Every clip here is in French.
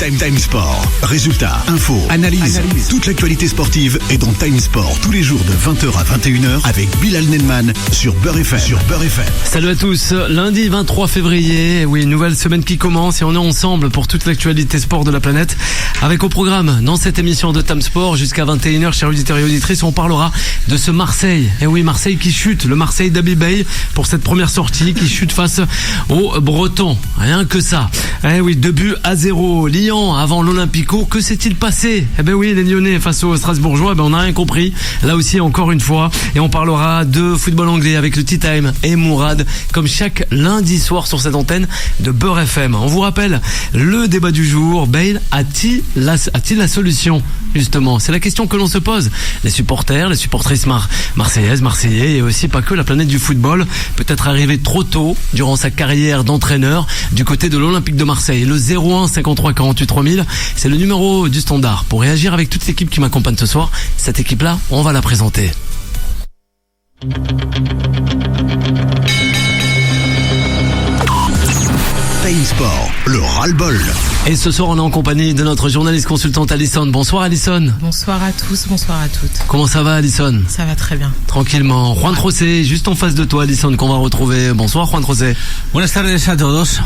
Time Sport. Résultats, infos, analyse. Toute l'actualité sportive est dans Time Sport tous les jours de 20h à 21h avec Bilal Nenman sur Beurre FM. Salut à tous, lundi 23 février, oui, nouvelle semaine qui commence et on est ensemble pour toute l'actualité sport de la planète. Avec au programme, dans cette émission de Time Sport, jusqu'à 21h, chers auditeurs et auditrices, on parlera de ce Marseille. Et oui, Marseille qui chute, le Marseille d'Habib Beye pour cette première sortie, qui chute face aux Bretons. Rien que ça. Eh oui, 2-0. Lyon avant l'Olympico, que s'est-il passé? Eh ben oui, les Lyonnais face aux Strasbourgeois, on n'a rien compris. Là aussi, encore une fois. Et on parlera de football anglais avec le Tea Time et Mourad, comme chaque lundi soir sur cette antenne de Beurre FM. On vous rappelle le débat du jour. Bale a-t-il la solution? Justement, c'est la question que l'on se pose. Les supporters, les supportrices marseillaises, marseillais et aussi pas que la planète du football, peut-être arrivé trop tôt durant sa carrière d'entraîneur du côté de l'Olympique de Marseille. Le 01 53 48 3000, c'est le numéro du standard. Pour réagir avec toute l'équipe qui m'accompagne ce soir, cette équipe-là, on va la présenter. Time Sport, le ras-le-bol. Et ce soir, on est en compagnie de notre journaliste consultante Alison. Bonsoir Alison. Bonsoir à tous, bonsoir à toutes. Comment ça va Alison? Ça va très bien. Tranquillement. Juan José, juste en face de toi Alison, qu'on va retrouver. Bonsoir Juan José. Buenas tardes a todos.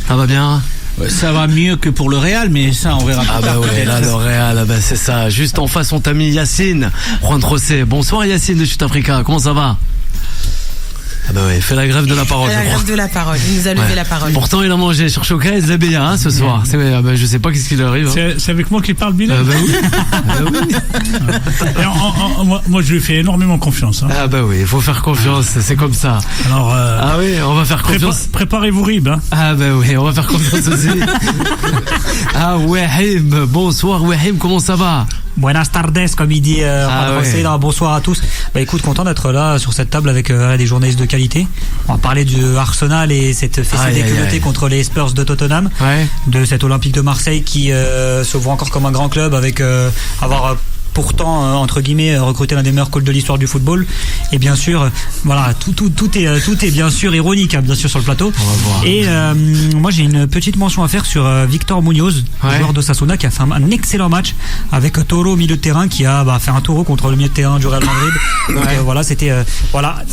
Ça va bien? Ça va mieux que pour le Real, mais ça on verra. Ah bah ouais, là le Real, c'est ça. Juste en face on t'a mis Yacine, Juan José. Bonsoir Yacine de Chute Africa, comment ça va? Ah bah ouais, fait la grève de la parole. La grève de la parole, il nous a levé la parole. Pourtant il a mangé sur Choca et Zebéa ce soir. Je sais pas qu'est-ce qui lui arrive. C'est avec moi qu'il parle, Bilal. Bah oui. Moi je lui fais énormément confiance. Ah bah oui, il faut faire confiance, c'est comme ça. Alors ah oui, on va faire confiance. Préparez-vous Rib. Ah bah oui, on va faire confiance aussi. Ah Wahim, bonsoir Wahim, comment ça va? Buenas tardes, comme il dit bonsoir à tous. Bah écoute, content d'être là sur cette table avec des journalistes de qualité. On va parler du Arsenal et cette fessée déculottée contre les Spurs de Tottenham, de cet Olympique de Marseille qui se voit encore comme un grand club avec avoir pourtant entre guillemets recruter l'un des meilleurs coachs de l'histoire du football. Et bien sûr voilà, tout est bien sûr ironique, bien sûr, sur le plateau. Et moi j'ai une petite mention à faire sur Victor Munoz, joueur de Sasuna, qui a fait un excellent match avec Toro au milieu de terrain, qui a fait un taureau contre le milieu de terrain du Real Madrid. Donc voilà, c'était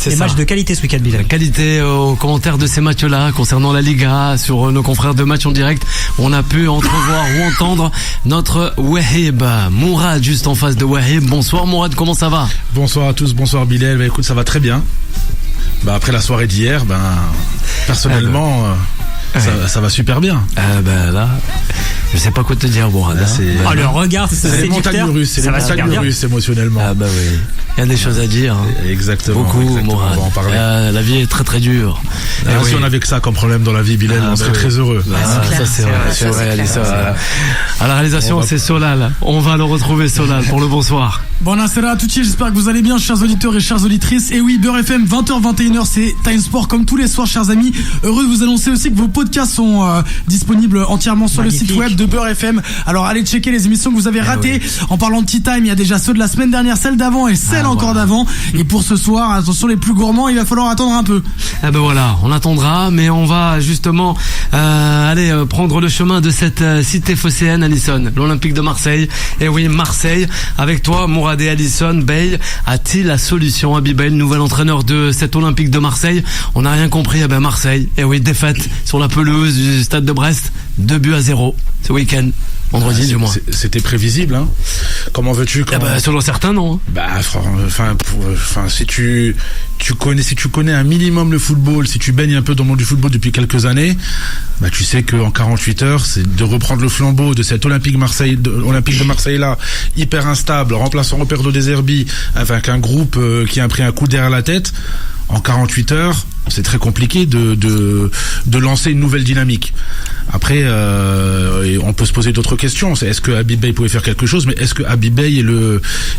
des matchs de qualité ce week-end, Bilal. Qualité aux commentaires de ces matchs-là concernant la Liga sur nos confrères de Match en Direct. On a pu entrevoir ou entendre notre Wahib Mourad juste en face de Wahib. Bonsoir Mourad, comment ça va? Bonsoir à tous, bonsoir Bilal. Écoute, ça va très bien. Après la soirée d'hier, personnellement, ça va super bien. Là, je sais pas quoi te dire, Mourad. Le regard, c'est les montagnes russes, émotionnellement. Ah bah oui, il y a des choses à dire. Exactement. Beaucoup, Mourad. On va en parler. La vie est très très dure. Si on avait que ça comme problème dans la vie, Bilal, on serait très heureux. C'est vrai. À la réalisation, c'est Solal. On va le retrouver, Solal, pour le bonsoir. Buonasera à tous, j'espère que vous allez bien, chers auditeurs et chères auditrices. Et oui, Beurre FM, 20h-21h, c'est Time Sport comme tous les soirs, chers amis. Heureux de vous annoncer aussi que vos podcasts sont disponibles entièrement sur le site web de Beurre FM. Alors allez checker les émissions que vous avez ratées. En parlant de Tea Time, il y a déjà ceux de la semaine dernière, celle d'avant et celle encore d'avant. Et pour ce soir, attention les plus gourmands, il va falloir attendre un peu. Voilà, on attendra, mais on va justement aller prendre le chemin de cette cité phocéenne, Alison, l'Olympique de Marseille. Et oui, Marseille, avec toi, Mourad et Alison. Bale a-t-il la solution? Habib Beye, nouvel entraîneur de cet Olympique de Marseille. On n'a rien compris. Marseille, et oui, défaite sur la pelouse du stade de Brest, 2-0 ce week-end. Vendredi, du moins. C'était prévisible, hein. Comment veux-tu selon certains, non. Si tu connais un minimum le football, si tu baignes un peu dans le monde du football depuis quelques années, tu sais qu'en 48 heures, c'est de reprendre le flambeau de cet Olympique de Marseille là, hyper instable, remplaçant Roberto De Zerbi, avec un groupe qui a pris un coup derrière la tête. En 48 heures, c'est très compliqué de lancer une nouvelle dynamique. Après, on peut se poser d'autres questions. Est-ce que Habib Beye pouvait faire quelque chose? Mais est-ce que Habib Beye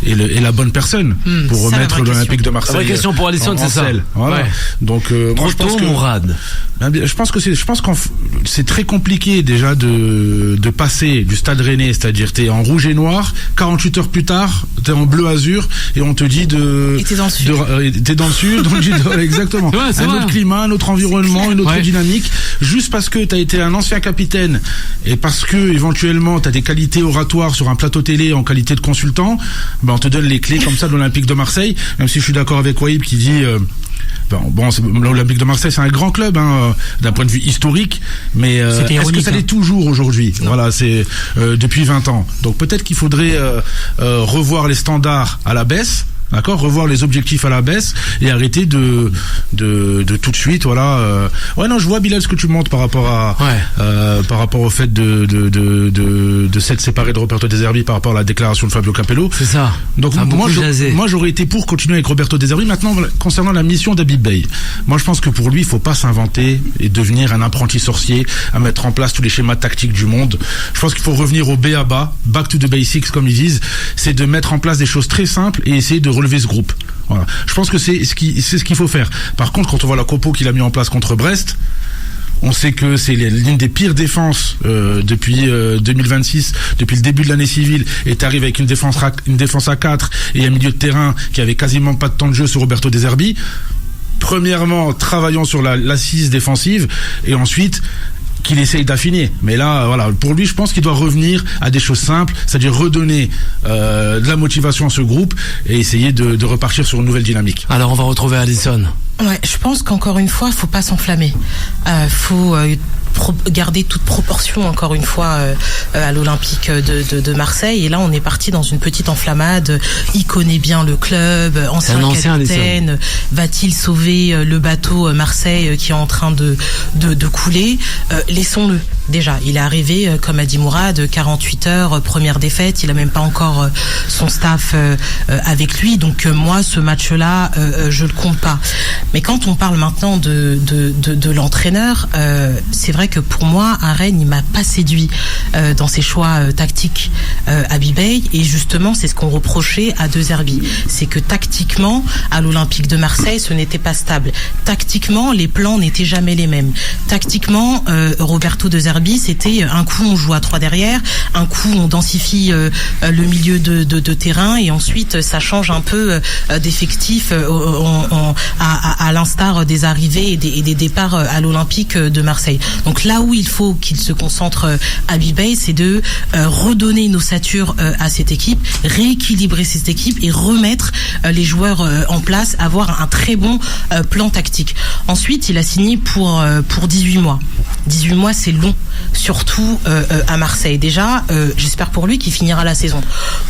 est la bonne personne pour remettre l'Olympique de Marseille? La vraie question pour Alison, c'est ça. Voilà. Donc, moi, je pense que Mourad. Je pense que c'est très compliqué déjà de passer du Stade Rennais, c'est-à-dire t'es en rouge et noir, 48 heures plus tard, t'es en bleu azur et on te dit et t'es dans le sud. T'es dans le sud, donc exactement. Un autre climat, un autre environnement, une autre dynamique. Juste parce que t'as été un ancien capitaine et parce que éventuellement t'as des qualités oratoires sur un plateau télé en qualité de consultant, ben on te donne les clés comme ça de l'Olympique de Marseille, même si je suis d'accord avec Wahib qui dit l'Olympique de Marseille c'est un grand club d'un point de vue historique, mais est-ce que ça l'est toujours aujourd'hui? Voilà, c'est depuis 20 ans. Donc peut-être qu'il faudrait revoir les standards à la baisse. D'accord, revoir les objectifs à la baisse et arrêter de tout de suite, voilà. Ouais, non, je vois Bilal ce que tu montres par rapport par rapport au fait de s'être séparé de Roberto De Zerbi par rapport à la déclaration de Fabio Capello. C'est ça. Donc moi j'aurais été pour continuer avec Roberto De Zerbi. Maintenant, concernant la mission d'Habib Beye, moi je pense que pour lui, il faut pas s'inventer et devenir un apprenti sorcier à mettre en place tous les schémas tactiques du monde. Je pense qu'il faut revenir au B.A.B.A, back to the basics comme ils disent, c'est de mettre en place des choses très simples et essayer de relever ce groupe. Voilà. Je pense que c'est ce qu'il faut faire. Par contre, quand on voit la compo qu'il a mis en place contre Brest, on sait que c'est l'une des pires défenses depuis 2026, depuis le début de l'année civile, et t'arrives avec une défense à 4 et un milieu de terrain qui avait quasiment pas de temps de jeu sur Roberto De Zerbi. Premièrement, travaillons sur l'assise défensive et ensuite qu'il essaye d'affiner. Mais là, voilà, pour lui, je pense qu'il doit revenir à des choses simples, c'est-à-dire redonner de la motivation à ce groupe et essayer de repartir sur une nouvelle dynamique. Alors, on va retrouver Alison. Ouais, je pense qu'encore une fois, faut pas s'enflammer. Faut garder toute proportion, encore une fois, à l'Olympique de Marseille. Et là, on est parti dans une petite enflammade. Il connaît bien le club, ancien capitaine. Va-t-il sauver le bateau Marseille qui est en train de couler? Laissons-le. Déjà, il est arrivé, comme a dit Mourad, 48 heures, première défaite. Il a même pas encore son staff avec lui. Donc moi, ce match-là, je le compte pas. Mais quand on parle maintenant de l'entraîneur, c'est vrai que pour moi, à Rennes, il m'a pas séduit dans ses choix tactiques Habib Beye. Et justement, c'est ce qu'on reprochait à De Zerbi. C'est que tactiquement, à l'Olympique de Marseille, ce n'était pas stable. Tactiquement, les plans n'étaient jamais les mêmes. Tactiquement, Roberto De Zerbi, c'était un coup on joue à 3 derrière, un coup on densifie le milieu de terrain et ensuite ça change un peu d'effectif à l'instar des arrivées et des départs à l'Olympique de Marseille. Donc là où il faut qu'il se concentre Habib Beye, c'est de redonner une ossature à cette équipe, rééquilibrer cette équipe et remettre les joueurs en place, avoir un très bon plan tactique. Ensuite, il a signé pour 18 mois. 18 mois, c'est long, surtout à Marseille. Déjà, j'espère pour lui qu'il finira la saison.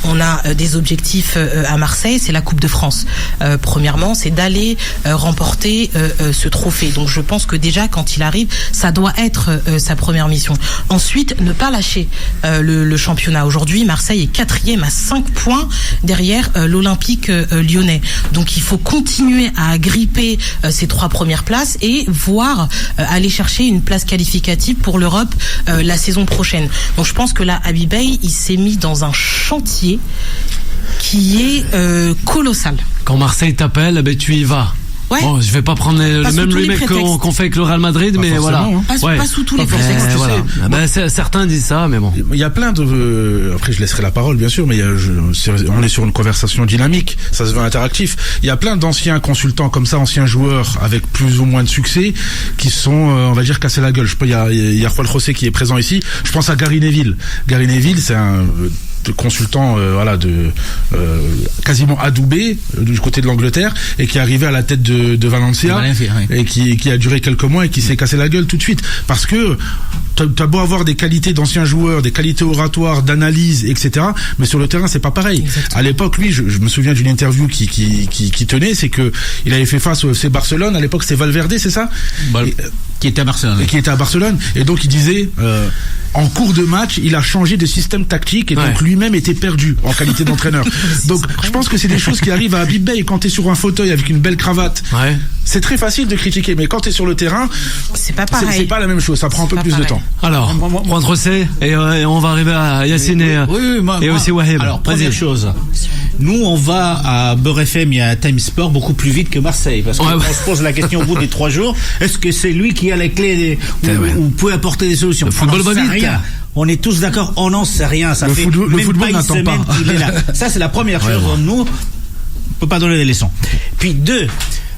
On a des objectifs à Marseille, c'est la Coupe de France. Premièrement, c'est d'aller remporter ce trophée. Donc je pense que déjà, quand il arrive, ça doit être sa première mission. Ensuite, ne pas lâcher le championnat. Aujourd'hui, Marseille est 4e à 5 points derrière l'Olympique lyonnais. Donc il faut continuer à agripper ces 3 premières places et voir aller chercher une place qualificative pour l'Europe la saison prochaine. Donc je pense que là, Habib Beye, il s'est mis dans un chantier qui est colossal. Quand Marseille t'appelle, ben tu y vas. Ouais. Bon, je vais pas prendre le même remake qu'on fait avec le Real Madrid, pas mais voilà. Hein. Pas sous tous les prétextes. Voilà. Certains disent ça, mais bon. Il y a plein de. Après, je laisserai la parole, bien sûr, mais on est sur une conversation dynamique. Ça se veut interactif. Il y a plein d'anciens consultants comme ça, anciens joueurs avec plus ou moins de succès, qui sont, on va dire, cassés la gueule. Il y a Juan José qui est présent ici. Je pense à Gary Neville. Gary Neville, c'est un consultant quasiment adoubé du côté de l'Angleterre et qui est arrivé à la tête de Valencia et qui a duré quelques mois et qui s'est cassé la gueule tout de suite parce que t'as beau avoir des qualités d'anciens joueurs, des qualités oratoires, d'analyse, etc. Mais sur le terrain, c'est pas pareil. Exactement. À l'époque, lui, je me souviens d'une interview qui tenait, c'est que il avait fait face au FC Barcelone. À l'époque, c'était Valverde, c'est ça? Qui était à Barcelone. Qui était à Barcelone. Et donc, il disait, en cours de match, il a changé de système tactique et donc lui-même était perdu en qualité d'entraîneur. Donc, je pense que c'est des choses qui arrivent à Habib Beye quand t'es sur un fauteuil avec une belle cravate. Ouais. C'est très facile de critiquer, mais quand t'es sur le terrain, c'est pas pareil. C'est pas la même chose. Ça prend un peu plus de temps. Alors, prendre C et on va arriver à Yacine et aussi Wahib. Alors, première chose, nous on va à Beurre FM et à Time Sport beaucoup plus vite que Marseille parce qu'on se pose la question au bout des 3 jours, est-ce que c'est lui qui a les clés ou peut apporter des solutions? Le football va vite. Rien. On est tous d'accord, on n'en sait rien. Ça fait le football pas une semaine qu'il est là. Ça c'est la première chose. Nous, on peut pas donner des leçons. Puis 2.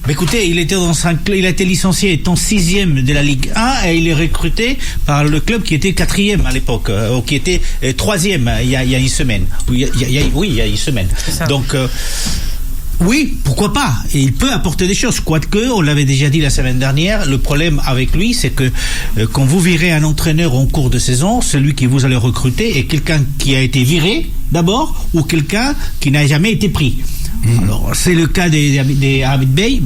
Mais écoutez, il a été licencié étant 6e de la Ligue 1 et il est recruté par le club qui était 4e à l'époque, ou qui était 3e il y a une semaine. Oui, il y a une semaine. Donc, oui, pourquoi pas? Et il peut apporter des choses. Quoique, on l'avait déjà dit la semaine dernière, le problème avec lui, c'est que quand vous virez un entraîneur en cours de saison, celui que vous allez recruter est quelqu'un qui a été viré d'abord ou quelqu'un qui n'a jamais été pris. Alors, c'est le cas des Hamid Bey.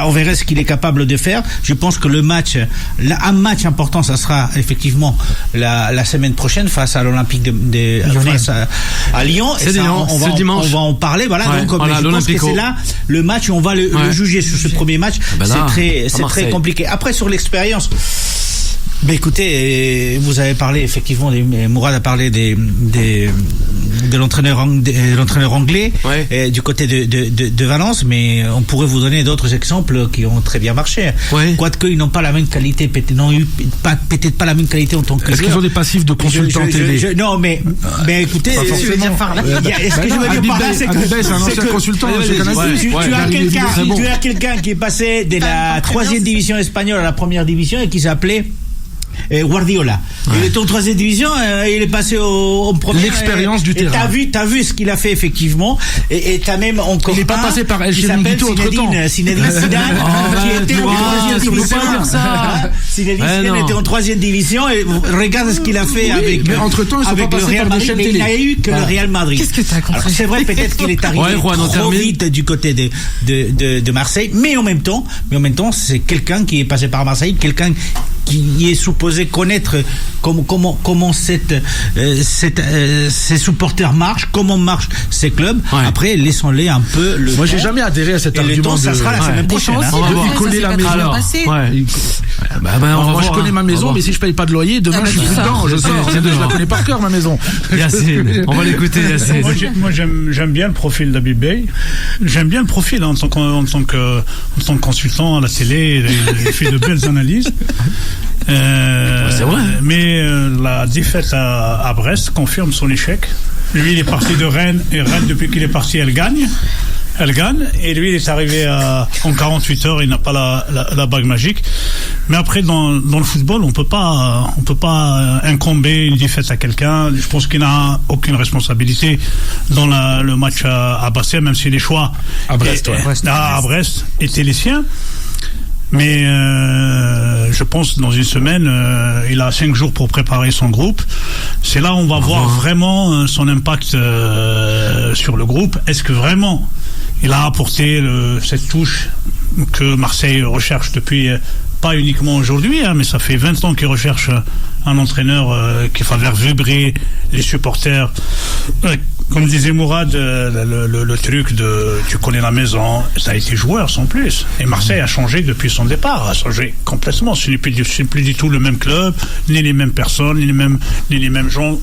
On verra ce qu'il est capable de faire. Je pense que un match important, ça sera effectivement la semaine prochaine face à l'Olympique face à Lyon. C'est Lyon, on va en parler. Voilà. Ouais, donc, je pense que c'est là le match où on va le juger sur ce premier match. C'est très compliqué. Après, sur l'expérience. Ben écoutez, vous avez parlé effectivement, Mourad a parlé de l'entraîneur anglais du côté de Valence, mais on pourrait vous donner d'autres exemples qui ont très bien marché. Quoique ils n'ont pas la même qualité, peut-être pas la même qualité en tant que. Est-ce qu'ils ont des passifs de consultants télé? Non, mais écoutez, ce que je veux dire par là, c'est que c'est un ancien consultant. Tu as quelqu'un qui est passé de la 3e division espagnole à la 1re division et qui s'appelait Guardiola. Il était en 3e division, il est passé en première. L'expérience du terrain. T'as vu ce qu'il a fait effectivement, et t'as même encore. Il n'est pas passé par El Chiringuito entre temps. Zinedine Zidane, qui était en 3e division. Zinedine était en 3e division, et regarde ce qu'il a fait avec le Real Madrid. Mais il n'a eu que le Real Madrid. Qu'est-ce que t'as compris? C'est vrai, peut-être qu'il est arrivé trop vite du côté de Marseille, mais en même temps, c'est quelqu'un qui est passé par Marseille, quelqu'un qui est supposé connaître comment ces supporters marchent, comment marchent ces clubs. Après, laissons-les un peu Moi, j'ai jamais adhéré à cet argument. Ça sera la semaine prochaine. Depuis coller la maison. Moi, je connais ma maison, mais si je paye pas de loyer, demain, je suis dedans. Je la connais par cœur, ma maison. Yacine, on va l'écouter, Yacine. Moi, j'aime bien le profil d'Habib Bey. J'aime bien le profil en tant que consultant à la télé. Il fait de belles analyses. C'est vrai. Mais la défaite à Brest confirme son échec. Lui, il est parti de Rennes, et Rennes, depuis qu'il est parti, elle gagne. Et lui, il est arrivé en 48 heures, il n'a pas la bague magique. Mais après, dans le football, on peut pas incomber une défaite à quelqu'un. Je pense qu'il n'a aucune responsabilité dans le match à Bastia, même si les choix à Brest étaient les siens. Mais je pense dans une semaine, il a 5 jours pour préparer son groupe. C'est là où on va voir vraiment son impact sur le groupe. Est-ce que vraiment il a apporté cette touche que Marseille recherche depuis, pas uniquement aujourd'hui, mais ça fait 20 ans qu'il recherche un entraîneur qui va faire vibrer les supporters. Comme disait Mourad, le truc de tu connais la maison, ça a été joueur sans plus. Et Marseille a changé depuis son départ, a changé complètement. Ce n'est plus du tout le même club, ni les mêmes personnes, ni les mêmes gens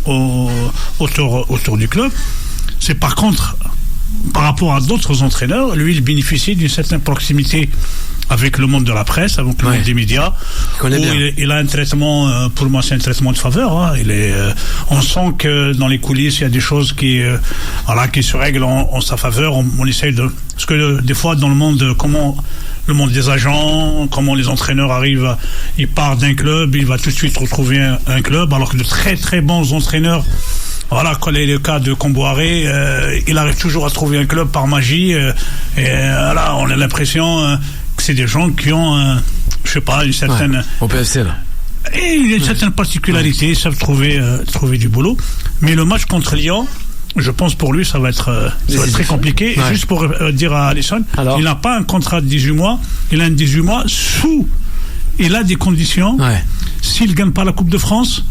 autour du club. C'est par contre, par rapport à d'autres entraîneurs, lui, il bénéficie d'une certaine proximité avec le monde de la presse, avec le monde des médias. Il a un traitement, pour moi, c'est un traitement de faveur. On sent que dans les coulisses, il y a des choses qui se règlent en sa faveur. On essaye parce que des fois, dans le monde, comment le monde des agents, comment les entraîneurs arrivent, il part d'un club, il va tout de suite retrouver un club, alors que de très très bons entraîneurs. Voilà, quand est le cas de Comboiré, il arrive toujours à trouver un club par magie. On a l'impression que c'est des gens qui ont, une certaine. Au PFC là. Et une certaine particularité, ils savent trouver du boulot. Mais le match contre Lyon, je pense pour lui, ça va être très compliqué. Et juste pour dire à Alisson, il n'a pas un contrat de 18 mois, il a un 18 mois il a des conditions. S'il ne gagne pas la Coupe de France,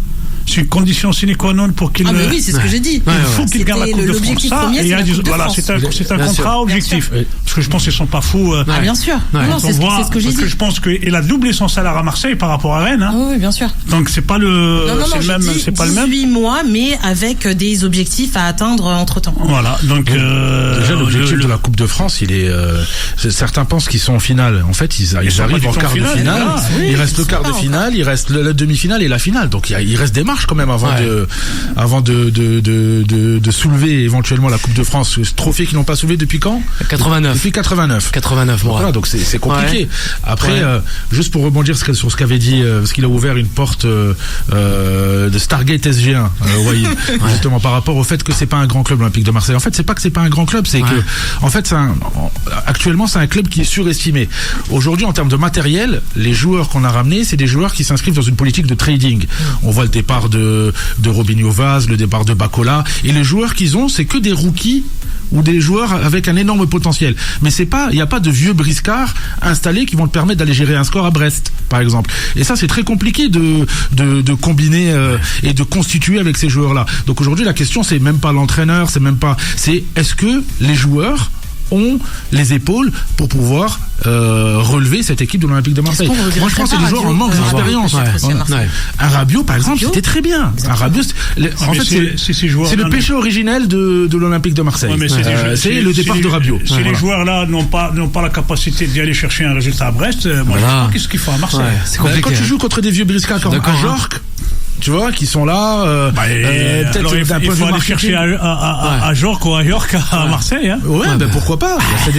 c'est une condition sine qua non pour qu'il. Mais oui, c'est ce que j'ai dit. Il faut qu'il gagne la Coupe de France. C'est un contrat objectif. Parce que je pense qu'ils sont pas fous. Bien sûr. Non, c'est ce que j'ai dit. Parce que je pense qu'il a doublé son salaire à Marseille par rapport à Rennes. Oui, bien sûr. Donc c'est pas le. C'est pas le même. 18 mois, mais avec des objectifs à atteindre entre temps. Voilà. Donc déjà l'objectif de la Coupe de France, il est. Certains pensent qu'ils sont en finale. En fait, ils arrivent en quart de finale. Il reste le quart de finale, il reste la demi-finale et la finale. Donc il reste des matchs. marche quand même avant de soulever éventuellement la Coupe de France. Ce trophée qu'ils n'ont pas soulevé depuis quand? 89. Depuis 89. Voilà, donc c'est compliqué. Ouais. Après, juste pour rebondir sur ce qu'avait dit, parce qu'il a ouvert une porte de Stargate SG1, justement par rapport au fait que c'est pas un grand club l'Olympique de Marseille. En fait, c'est pas que c'est pas un grand club, c'est que en fait, actuellement, c'est un club qui est surestimé. Aujourd'hui, en termes de matériel, les joueurs qu'on a ramenés, c'est des joueurs qui s'inscrivent dans une politique de trading. On voit le départ de Robinho Vaz, le départ de Bacola, et les joueurs qu'ils ont, c'est que des rookies ou des joueurs avec un énorme potentiel. Mais il n'y a pas de vieux briscards installés qui vont te permettre d'aller gérer un score à Brest, par exemple. Et ça, c'est très compliqué de combiner et de constituer avec ces joueurs-là. Donc aujourd'hui, la question, c'est même pas l'entraîneur, c'est est-ce que les joueurs ont les épaules pour pouvoir relever cette équipe de l'Olympique de Marseille. Moi, je pense que c'est des joueurs en manque d'expérience. Un Rabiot, par exemple, c'était très bien. Un Rabiot, en fait, c'est le péché originel de l'Olympique de Marseille. C'est le départ de Rabiot. Si les joueurs-là n'ont pas la capacité d'y aller chercher un résultat à Brest, moi, je sais pas qu'est-ce qu'il faut à Marseille. Quand tu joues contre des vieux briscards comme Ajorc, tu vois, qui sont là, peut-être il faut aller chercher à Jork ou à York à Marseille, hein. Pourquoi pas. C'est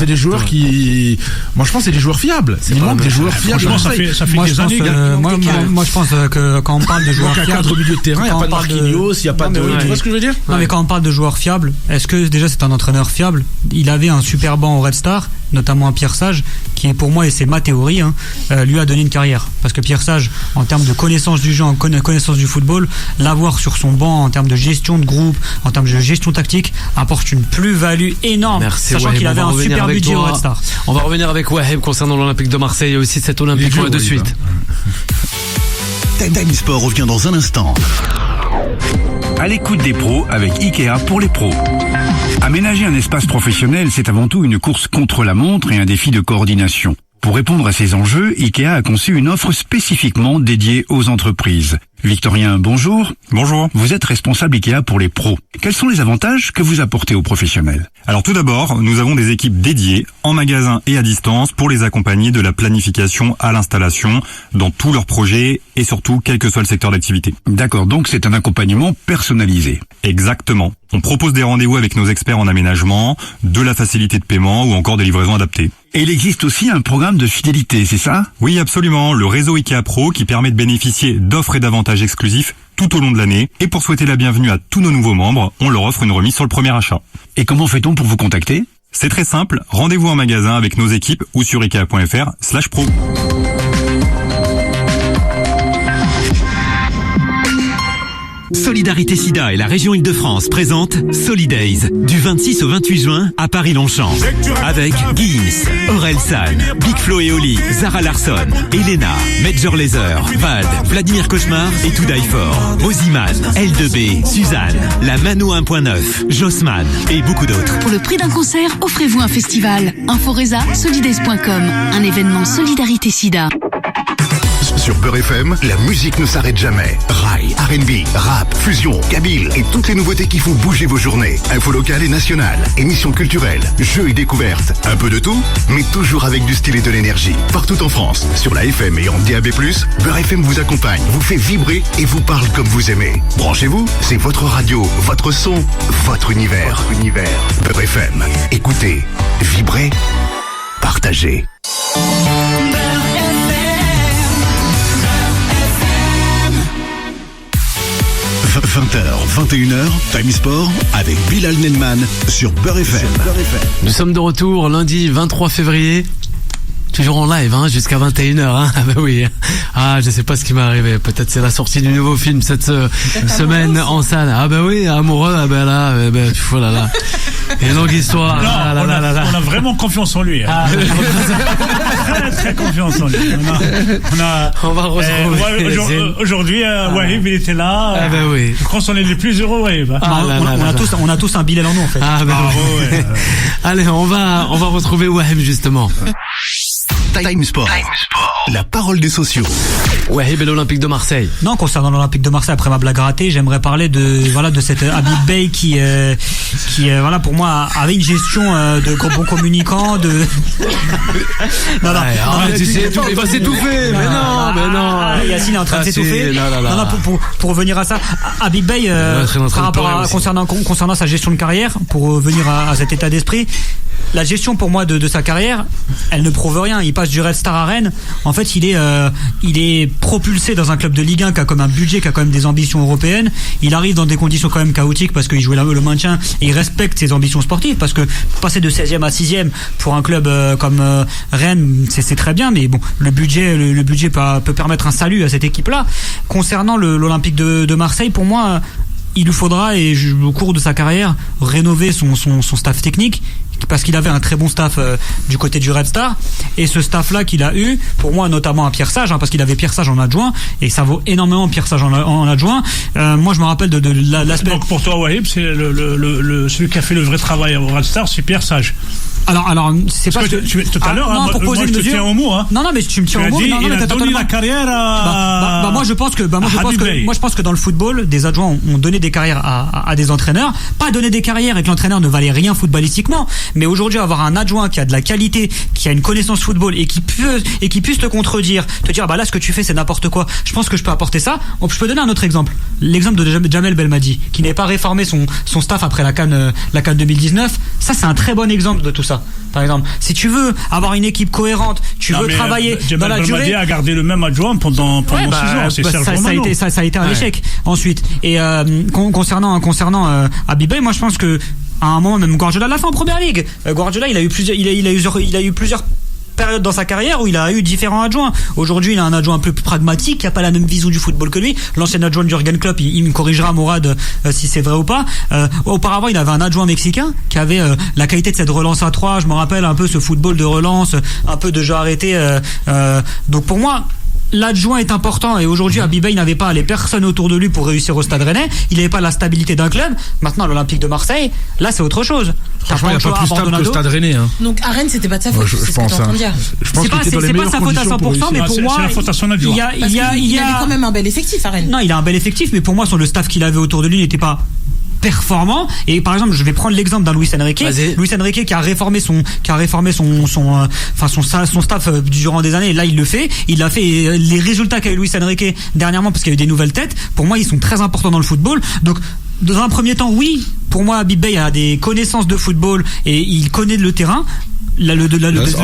des joueurs qui, moi je pense que c'est des joueurs fiables. Il manque des joueurs fiables. Ça fait des années. Moi je pense que quand on parle de joueurs fiables, au milieu de terrain, il n'y a pas de Marquinhos, il n'y a pas de, tu vois ce que je veux dire? Non, mais quand on parle de joueurs fiables, est-ce que déjà c'est un entraîneur fiable? Il avait un super banc au Red Star, notamment un Pierre Sage, qui est pour moi, et c'est ma théorie, lui a donné une carrière. Parce que Pierre Sage, en termes de connaissance du jeu, en connaissance du football, l'avoir sur son banc en termes de gestion de groupe, en termes de gestion tactique, apporte une plus-value énorme. Merci, sachant qu'il avait un super budget au Red Star. On va revenir avec Waheb concernant l'Olympique de Marseille et aussi cet Olympique de suite. Time Sport revient dans un instant. À l'écoute des pros avec Ikea pour les pros. Aménager un espace professionnel, c'est avant tout une course contre la montre et un défi de coordination. Pour répondre à ces enjeux, Ikea a conçu une offre spécifiquement dédiée aux entreprises. Victorien, bonjour. Bonjour. Vous êtes responsable Ikea pour les pros. Quels sont les avantages que vous apportez aux professionnels? Alors tout d'abord, nous avons des équipes dédiées en magasin et à distance pour les accompagner de la planification à l'installation dans tous leurs projets et surtout quel que soit le secteur d'activité. D'accord, donc c'est un accompagnement personnalisé. Exactement. On propose des rendez-vous avec nos experts en aménagement, de la facilité de paiement ou encore des livraisons adaptées. Et il existe aussi un programme de fidélité, c'est ça? Oui, absolument. Le réseau Ikea Pro qui permet de bénéficier d'offres et d'avantages exclusifs tout au long de l'année. Et pour souhaiter la bienvenue à tous nos nouveaux membres, on leur offre une remise sur le premier achat. Et comment fait-on pour vous contacter? C'est très simple. Rendez-vous en magasin avec nos équipes ou sur ikea.fr/pro. Solidarité Sida et la région Île-de-France présentent Solidays du 26 au 28 juin à Paris-Longchamp avec Gims, Aurel San, Big Flo et Oli, Zara Larsson, Elena, Major Lazer, Vald, Vladimir Cauchemar et To Die For, Oziman, L2B, Suzanne, la Mano 1.9, Jossman et beaucoup d'autres. Pour le prix d'un concert, offrez-vous un festival. Inforesa, solidays.com, un événement Solidarité Sida. Sur Beurre FM, la musique ne s'arrête jamais. Rail, R&B, rap, fusion, kabyle et toutes les nouveautés qui font bouger vos journées. Infos locales et nationales, émissions culturelles, jeux et découvertes. Un peu de tout, mais toujours avec du style et de l'énergie. Partout en France, sur la FM et en DAB+, Beurre FM vous accompagne, vous fait vibrer et vous parle comme vous aimez. Branchez-vous, c'est votre radio, votre son, votre univers. Beurre FM, écoutez, vibrez, partagez. 20h, 21h, Time Sport avec Bilal Nenman sur Beurre FM. Nous sommes de retour lundi 23 février. Toujours en live, jusqu'à 21h, Ah bah oui. Ah, je sais pas ce qui m'est arrivé. Peut-être c'est la sortie du nouveau film cette semaine en salle. Ah bah oui, amoureux, ah bah là, oh là là. Et longue histoire. Non, on a vraiment confiance en lui. Très très confiance en lui. On va retrouver. Aujourd'hui, Wahib il était là. Ah bah oui. Je crois qu'on est les plus heureux, Wahib. On a tous un Bilal en nous en fait. Ah bah oui. Allez, on va retrouver Wahib justement. Time Sport. La parole des sociaux. Ouais, et l'Olympique de Marseille. Non, concernant l'Olympique de Marseille, après ma blague ratée, j'aimerais parler de cette Habib Beye qui pour moi avait une gestion de bon communicant, de. Non, il va s'étouffer. Mais non. Yacine est en train de s'étouffer. Non, pour revenir à ça, Habib Beye, concernant sa gestion de carrière, pour revenir à cet état d'esprit. La gestion pour moi de sa carrière, elle ne prouve rien. Il passe du Red Star à Rennes. En fait, il est propulsé dans un club de Ligue 1 qui a comme un budget, qui a quand même des ambitions européennes. Il arrive dans des conditions quand même chaotiques parce qu'il jouait le maintien et il respecte ses ambitions sportives, parce que passer de 16e à 6e pour un club comme Rennes, c'est très bien, mais bon, le budget peut permettre un salut à cette équipe-là. Concernant l'Olympique de Marseille, pour moi, il lui faudra, au cours de sa carrière, rénover son staff technique, parce qu'il avait un très bon staff du côté du Red Star, et ce staff-là qu'il a eu, pour moi, notamment à Pierre Sage, parce qu'il avait Pierre Sage en adjoint, et ça vaut énormément Pierre Sage en adjoint. Moi, je me rappelle de l'aspect. Donc pour toi, Wahib, c'est celui qui a fait le vrai travail au Red Star, c'est Pierre Sage. Alors c'est pas que tout à l'heure, pour poser moi, une je te tiens au mot, hein. Non, mais tu me tiens au mot. Il a donné la carrière à. Moi, je pense que dans le football, des adjoints ont donné des carrières à des entraîneurs. Pas donné des carrières et que l'entraîneur ne valait rien footballistiquement. Mais aujourd'hui, avoir un adjoint qui a de la qualité, qui a une connaissance football et qui puisse te contredire, te dire, là, ce que tu fais, c'est n'importe quoi. Je pense que je peux apporter ça. Je peux donner un autre exemple. L'exemple de Jamel Belmadi, qui n'avait pas réformé son staff après la CAN 2019. Ça, c'est un très bon exemple de tout ça. Par exemple, si tu veux avoir une équipe cohérente, tu veux travailler dans la durée. Jamel a gardé le même adjoint pendant 6 ans. C'est ça a été un échec. Ensuite, et concernant Habib Beye, moi je pense que à un moment, même Guardiola l'a fait en première ligue. Guardiola, il a eu plusieurs période dans sa carrière où il a eu différents adjoints. Aujourd'hui, il a un adjoint un peu plus pragmatique, qui n'a pas la même vision du football que lui. L'ancien adjoint de Jürgen Klopp, il me corrigera, Mourad, si c'est vrai ou pas. Auparavant, il avait un adjoint mexicain qui avait la qualité de cette relance à 3. Je me rappelle un peu ce football de relance, un peu de jeu arrêté. Donc pour moi, l'adjoint est important, et aujourd'hui Habib Beye n'avait pas les personnes autour de lui pour réussir au Stade Rennais. Il n'avait pas la stabilité d'un club. Maintenant, l'Olympique de Marseille, là c'est autre chose. Franchement, il n'y a pas plus stable que le Stade Rennais. Donc à Rennes, c'était pas de sa faute. Je pense. C'est pas sa faute à 100%, mais pour moi, c'est la faute à son adjoint. Il avait quand même un bel effectif à Rennes. Non, il a un bel effectif, mais pour moi, le staff qu'il avait autour de lui n'était pas performant. Et par exemple, je vais prendre l'exemple d'un Luis Enrique. Luis Enrique qui a réformé son staff durant des années. Et là, il le fait. Il a fait les résultats qu'a eu Luis Enrique dernièrement, parce qu'il y a eu des nouvelles têtes. Pour moi, ils sont très importants dans le football. Donc, dans un premier temps, oui, pour moi, Habib Beye a des connaissances de football et il connaît le terrain. Le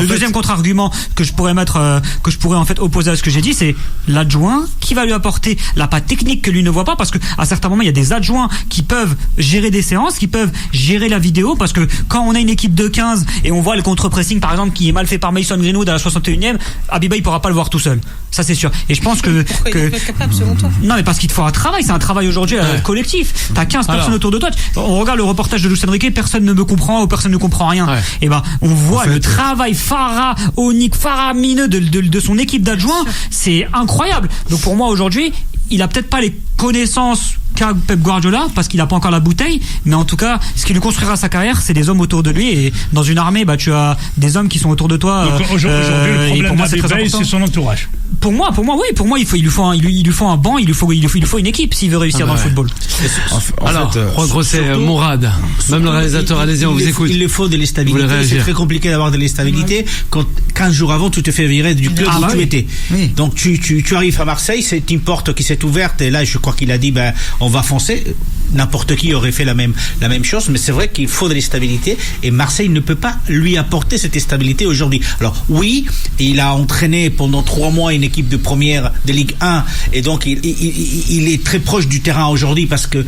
deuxième contre-argument que je pourrais en fait opposer à ce que j'ai dit, c'est l'adjoint qui va lui apporter la patte technique que lui ne voit pas, parce que à certains moments il y a des adjoints qui peuvent gérer des séances, qui peuvent gérer la vidéo, parce que quand on a une équipe de 15 et on voit le contre-pressing par exemple qui est mal fait par Mason Greenwood à la 61e, Habib Beye il pourra pas le voir tout seul. Ça c'est sûr. Et je pense que il est pas capable selon toi. Non, mais parce qu'il te faut un travail, c'est un travail aujourd'hui collectif. T'as 15 personnes autour de toi. On regarde le reportage de Luis Enrique, personne ne me comprend ou personne ne comprend rien. Et on voit le travail faramineux de son équipe d'adjoints, c'est incroyable. Donc pour moi aujourd'hui, il a peut-être pas les connaissances qu'a Pep Guardiola, parce qu'il n'a pas encore la bouteille, mais en tout cas, ce qui lui construira sa carrière, c'est des hommes autour de lui, et dans une armée, tu as des hommes qui sont autour de toi. Donc aujourd'hui, le problème d'Habib Beye, c'est son entourage. Pour moi, oui. Pour moi, il lui faut un banc, il lui faut une équipe s'il veut réussir dans le football. Alors, Juan Grosset, Mourad, même le réalisateur, allez-y, on vous écoute. Il le faut de l'instabilité. C'est très compliqué d'avoir de l'instabilité quand 15 jours avant, tu te fais virer du club où tu étais. Oui. Donc tu arrives à Marseille, c'est une porte qui s'est ouverte, et là, je crois qu'il a dit, on va foncer. N'importe qui aurait fait la même chose, mais c'est vrai qu'il faut de l'instabilité, et Marseille ne peut pas lui apporter cette stabilité aujourd'hui. Alors oui, il a entraîné pendant 3 mois une équipe de première de Ligue 1, et donc il est très proche du terrain aujourd'hui, parce que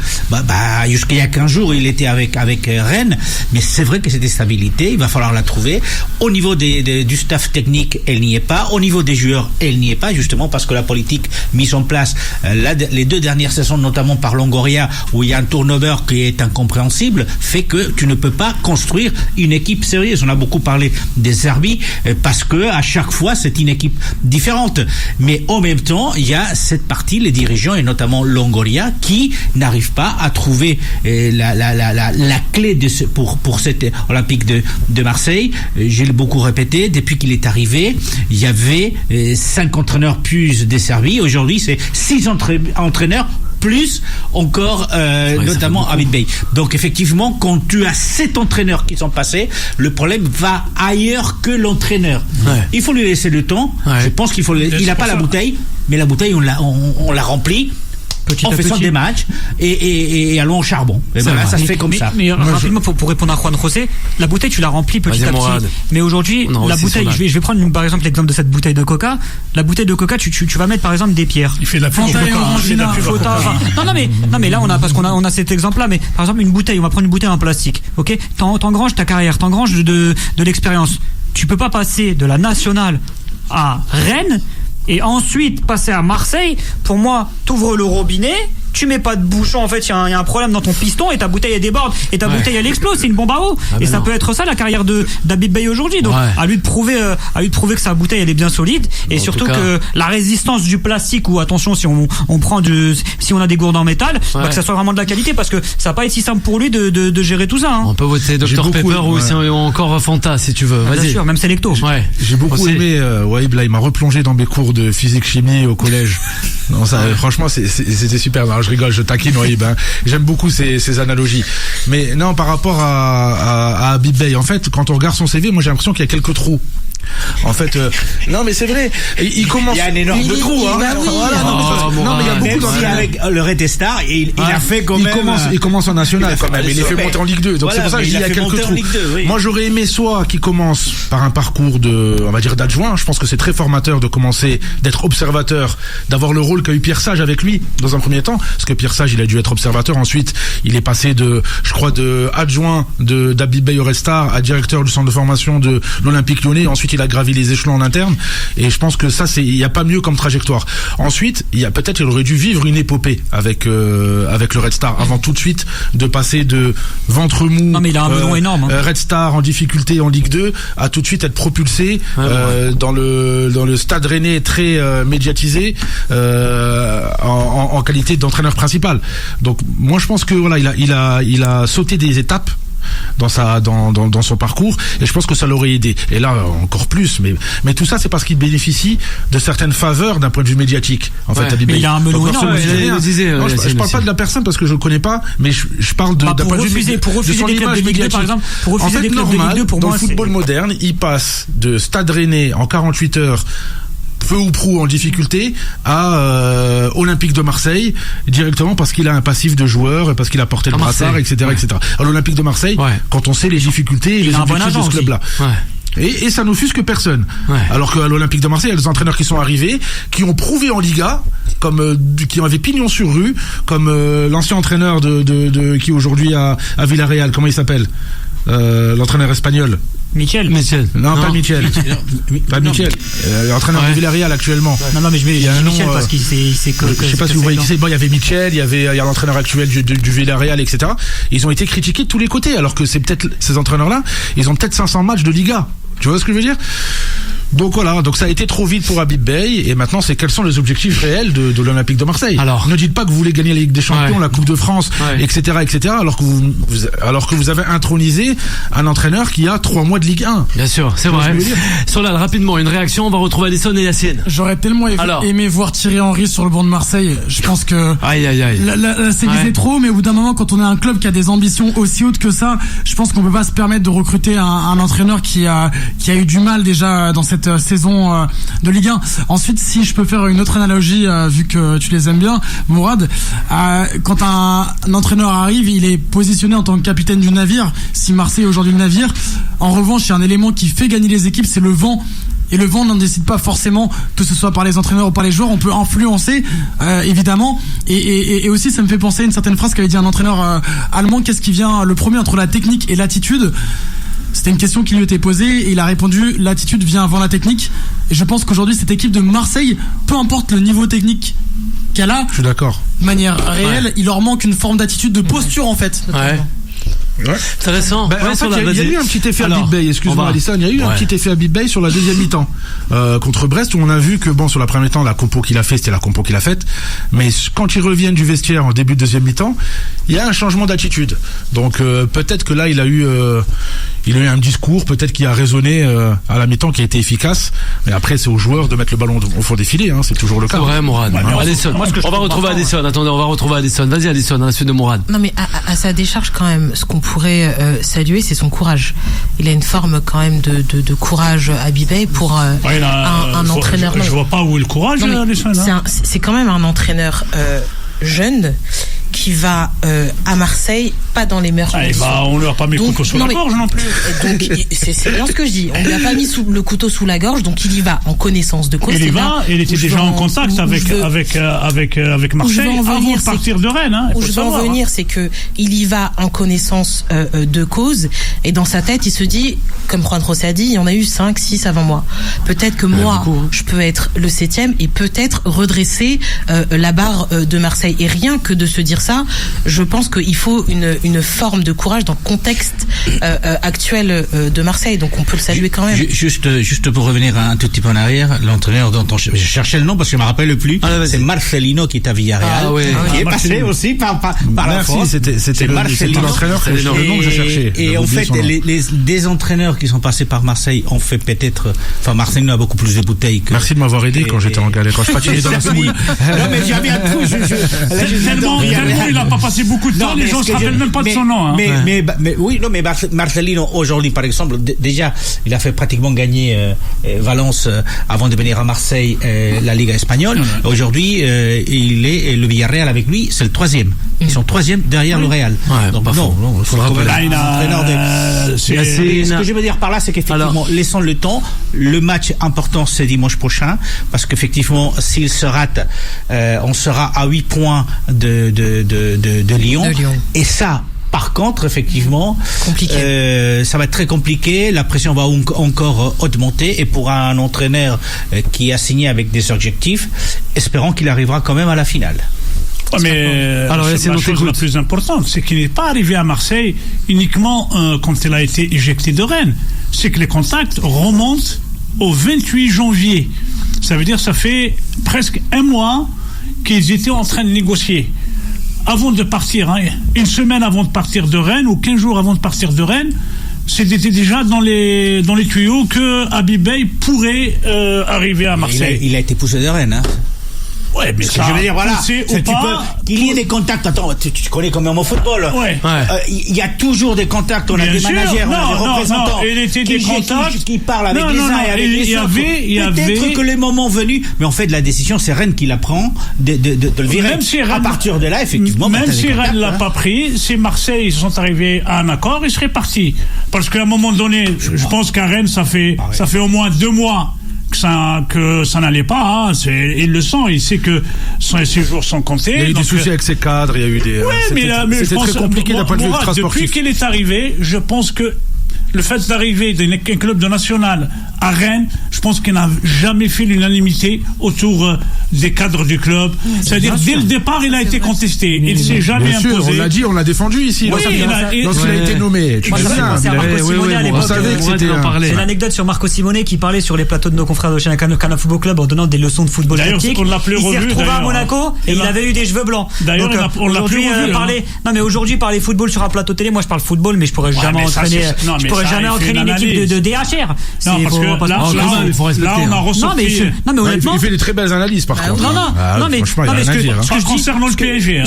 jusqu'il y a 15 jours il était avec Rennes, mais c'est vrai que cette stabilité, il va falloir la trouver. Au niveau du staff technique, elle n'y est pas. Au niveau des joueurs, elle n'y est pas, justement parce que la politique mise en place les 2 dernières saisons, notamment par Longoria, où il y y a un turnover qui est incompréhensible, fait que tu ne peux pas construire une équipe sérieuse. On a beaucoup parlé des Serbes parce que à chaque fois c'est une équipe différente. Mais en même temps, il y a cette partie, les dirigeants et notamment Longoria, qui n'arrivent pas à trouver la clé pour cet Olympique de Marseille. J'ai beaucoup répété, depuis qu'il est arrivé, il y avait 5 entraîneurs plus des Serbes. Aujourd'hui, c'est 6 entraîneurs plus encore notamment Habib Bey. Donc effectivement, quand tu as 7 entraîneurs qui sont passés, le problème va ailleurs que l'entraîneur. Il faut lui laisser le temps. Je pense qu'il faut. Il n'a pas la bouteille, mais la bouteille on la remplit. On fait ça des matchs et allons au charbon. Et ben là, ça se fait comme ça. Mais rapidement, pour répondre à Juan José, la bouteille, tu la remplis petit à petit. Mais aujourd'hui, la bouteille, je vais prendre par exemple l'exemple de cette bouteille de Coca. La bouteille de Coca, tu vas mettre par exemple des pierres. Il fait de la pub. Non mais là parce qu'on a cet exemple-là. Mais par exemple une bouteille, on va prendre une bouteille en plastique. Ok, t'engranges ta carrière, t'engranges de l'expérience. Tu peux pas passer de la nationale à Rennes et ensuite passer à Marseille. Pour moi, t'ouvres le robinet, tu mets pas de bouchon, en fait il y a un problème dans ton piston et ta bouteille elle déborde et ta bouteille elle explose, c'est une bombe à eau. Et ça peut être ça la carrière d'Habib Bey aujourd'hui. Donc à lui de prouver que sa bouteille elle est bien solide et surtout que la résistance du plastique, ou attention si on prend si on a des gourdes en métal, que ça soit vraiment de la qualité, parce que ça va pas être si simple pour lui de gérer tout ça. On peut voter Dr Pepper ou encore Fanta si tu veux. Vas-y. Bien sûr, même Selecto. J'ai beaucoup aimé Wahib, là il m'a replongé dans mes cours de physique chimie au collège. Non, ça, franchement c'était super. Alors, je rigole, je taquine Wahib, hein. J'aime beaucoup ces analogies. Mais non, par rapport à Habib Bey, en fait, quand on regarde son CV, moi j'ai l'impression qu'il y a quelques trous. En fait, non mais c'est vrai. Il commence. Il y a un énorme trou. Non mais il y a beaucoup d'entraîneurs. Avec le Red Star, il a fait quand même. Il commence en national quand même. Il est fait monter en Ligue 2. Donc c'est pour ça que je dis il y a quelques trous. Moi j'aurais aimé soit qu'il commence par un parcours on va dire d'adjoint. Je pense que c'est très formateur de commencer, d'être observateur, d'avoir le rôle qu'a eu Pierre Sage avec lui dans un premier temps. Parce que Pierre Sage, il a dû être observateur. Ensuite, il est passé de adjoint d'Habib Bey au Red Star à directeur du centre de formation de l'Olympique Lyonnais. Ensuite, il a gravi les échelons en interne, et je pense que ça, il n'y a pas mieux comme trajectoire. Ensuite, il aurait dû vivre une épopée avec le Red Star avant tout de suite de passer de ventre mou. Non mais il a un melon énorme. Red Star en difficulté en Ligue 2 à tout de suite être propulsé dans le Stade Rennais très médiatisé en qualité d'entraîneur principal. Donc moi je pense que voilà, il a sauté des étapes dans son parcours, et je pense que ça l'aurait aidé, et là encore plus, mais tout ça c'est parce qu'il bénéficie de certaines faveurs d'un point de vue médiatique en fait. Mais il a un melon énorme. Je parle pas de la personne parce que je le connais pas, mais je parle d'un point de vue pour refuser des clubs de Ligue 2 par exemple. Pour refuser des clubs de Ligue 2, pour dans moi, le football moderne, il passe de Stade Rennais en 48 heures peu ou prou en difficulté à Olympique de Marseille directement parce qu'il a un passif de joueur, parce qu'il a porté le brassard, etc. À l'Olympique de Marseille, quand on sait les difficultés et les objectifs de ce club-là. Et ça n'offusque personne. Alors qu'à l'Olympique de Marseille, il y a des entraîneurs qui sont arrivés, qui ont prouvé en Liga, qui avaient pignon sur rue, comme l'ancien entraîneur qui aujourd'hui à Villarreal, comment il s'appelle, l'entraîneur espagnol. Michel. Non, pas Michel. Pas Michel. Entraîneur de Villarreal actuellement. Non, mais je mets Michel parce qu'il sait que. Je sais pas si vous voyez qui c'est. Bon, il y avait Michel, il y a l'entraîneur actuel du Villarreal, etc. Ils ont été critiqués de tous les côtés, alors que c'est peut-être ces entraîneurs-là, ils ont peut-être 500 matchs de Liga. Tu vois ce que je veux dire? Donc voilà, donc ça a été trop vite pour Habib Bey, et maintenant c'est quels sont les objectifs réels de l'Olympique de Marseille. Alors, ne dites pas que vous voulez gagner la Ligue des Champions, la Coupe de France, etc., alors que vous avez intronisé un entraîneur qui a 3 mois de Ligue 1. Bien sûr, c'est vrai. Solal, rapidement, une réaction, on va retrouver Alisson et Yacine. J'aurais tellement aimé voir Thierry Henry sur le banc de Marseille. Je pense que là, c'est visé trop, mais au bout d'un moment, quand on a un club qui a des ambitions aussi hautes que ça, je pense qu'on peut pas se permettre de recruter un entraîneur qui a eu du mal déjà dans cette saison de Ligue 1. Ensuite, si je peux faire une autre analogie, vu que tu les aimes bien, Mourad, quand un entraîneur arrive, il est positionné en tant que capitaine du navire. Si Marseille est aujourd'hui le navire, en revanche, il y a un élément qui fait gagner les équipes, c'est le vent. Et le vent n'en décide pas forcément, que ce soit par les entraîneurs ou par les joueurs. On peut influencer, évidemment. Et aussi, ça me fait penser à une certaine phrase qu'avait dit un entraîneur allemand. Qu'est-ce qui vient le premier entre la technique et l'attitude? C'était une question qui lui était posée et il a répondu: l'attitude vient avant la technique. Et je pense qu'aujourd'hui, cette équipe de Marseille, peu importe le niveau technique cas-là, je suis d'accord. De manière réelle, il leur manque une forme d'attitude, de posture en fait. Ouais. Ouais. Intéressant. En fait, il y a eu un petit effet à Big Bay, excuse-moi Alisson, il y a eu un petit effet à Big Bay sur la deuxième mi-temps contre Brest, où on a vu que sur la première mi-temps, la compo qu'il a fait, c'était la compo qu'il a faite, mais quand ils reviennent du vestiaire en début de deuxième mi-temps, il y a un changement d'attitude. Donc peut-être que là il a eu un discours, peut-être qu'il a résonné à la mi-temps, qui a été efficace, mais après c'est aux joueurs de mettre le ballon au fond des filets, hein, c'est toujours le cas. C'est vrai, Mourad. Addison, on va retrouver Addison. Attendez, on va retrouver Addison. Vas-y Addison, à la suite de Mourad. Non mais à sa décharge quand même, ce qu'on pourrait saluer, c'est son courage. Il a une forme quand même de courage à Bibey pour un entraîneur. Je vois pas où est le courage. C'est quand même un entraîneur jeune qui va à Marseille, pas dans les meilleures conditions. On lui a pas mis le couteau sous la gorge non plus. Donc c'est bien ce que je dis. On lui a pas mis le couteau sous la gorge, donc il y va en connaissance de cause. Il y va. Il était déjà en contact avec Marseille avant de partir de Rennes. Où je veux en venir, c'est que il y va en connaissance de cause, et dans sa tête, il se dit, comme Juan José a dit, il y en a eu 5, 6 avant moi. Peut-être que moi, je peux être le 7e et peut-être redresser la barre de Marseille. Et rien que de se dire ça, je pense qu'il faut une forme de courage dans le contexte actuel de Marseille, donc on peut le saluer quand même. Juste pour revenir un tout petit peu en arrière, l'entraîneur dont je cherchais le nom parce que je me rappelle plus, c'est Marcelino qui est à Villarreal, qui est passé aussi par la France. C'était l'entraîneur, c'est le nom que je cherchais. Et en fait, des entraîneurs qui sont passés par Marseille ont fait peut-être, Marcelino a beaucoup plus de bouteilles que. Merci de m'avoir aidé quand j'étais en galère, quand je patinais dans la semoule. Non mais j'avais un coup, tellement il a pas passé beaucoup de temps, les gens se rappellent même pas de son nom. Mais Marcelino aujourd'hui, par exemple, déjà, il a fait pratiquement gagner Valence avant de venir à Marseille la Liga espagnole. Aujourd'hui, il est le Villarreal avec lui, c'est le 3e. Ils sont 3e derrière le Real. Donc il faudra ce que je veux dire par là, c'est qu'effectivement, laissons le temps. Le match important, c'est dimanche prochain, parce qu'effectivement, s'il se rate, on sera à 8 points de Lyon. Et ça, par contre, effectivement, ça va être très compliqué. La pression va encore augmenter. Et pour un entraîneur qui a signé avec des objectifs, espérons qu'il arrivera quand même à la finale. Mais la chose la plus importante, c'est qu'il n'est pas arrivé à Marseille uniquement quand il a été éjecté de Rennes. C'est que les contacts remontent au 28 janvier. Ça veut dire que ça fait presque un mois qu'ils étaient en train de négocier. Avant de partir, une semaine avant de partir de Rennes, ou 15 jours avant de partir de Rennes, c'était déjà dans les tuyaux que Habib Bey pourrait arriver à Marseille. Il a été poussé de Rennes, Ouais, mais ça, je veux dire, voilà, qu'il y ait des contacts. Attends, tu connais quand même au football. Il y a toujours des contacts. On a des managers, on a des représentants. Il était des contacts qui parlent avec les uns et avec les autres. Peut-être que les moments venus, mais en fait, la décision, c'est Rennes qui la prend de le virer. À partir de là, effectivement. Même si Rennes l'a pas pris, si Marseille sont arrivés à un accord, ils seraient partis. Parce qu'à un moment donné, je pense qu'à Rennes, ça fait au moins 2 mois. Que ça n'allait pas, il le sent, il sait que ses jours sont comptés. Il y a eu des soucis avec ses cadres, il y a eu des. Mais c'était très compliqué d'un point de vue extra-sportif. Depuis qu'il est arrivé, je pense que le fait d'arriver d'un club de national à Rennes, je pense qu'il n'a jamais fait l'unanimité autour des cadres du club. C'est-à-dire, dès le départ, il a été contesté. Il ne s'est jamais imposé. On l'a dit, on l'a défendu ici. Lorsqu'il a été nommé. C'est l'anecdote sur Marco Simone qui parlait sur les plateaux de nos confrères de chez Canal Football Club en donnant des leçons de football tactique. Il s'est retrouvé à Monaco et il avait eu des cheveux blancs. D'ailleurs, on l'a plus revu. Non, mais aujourd'hui, parler football sur un plateau télé, moi je parle football, mais je pourrais jamais entraîner. Je pourrais jamais entraîner une équipe de DHR. Non, parce que là, on a ressorti. Non, mais honnêtement. Il fait des très belles analyses, par contre. Non, mais concernant le PSG.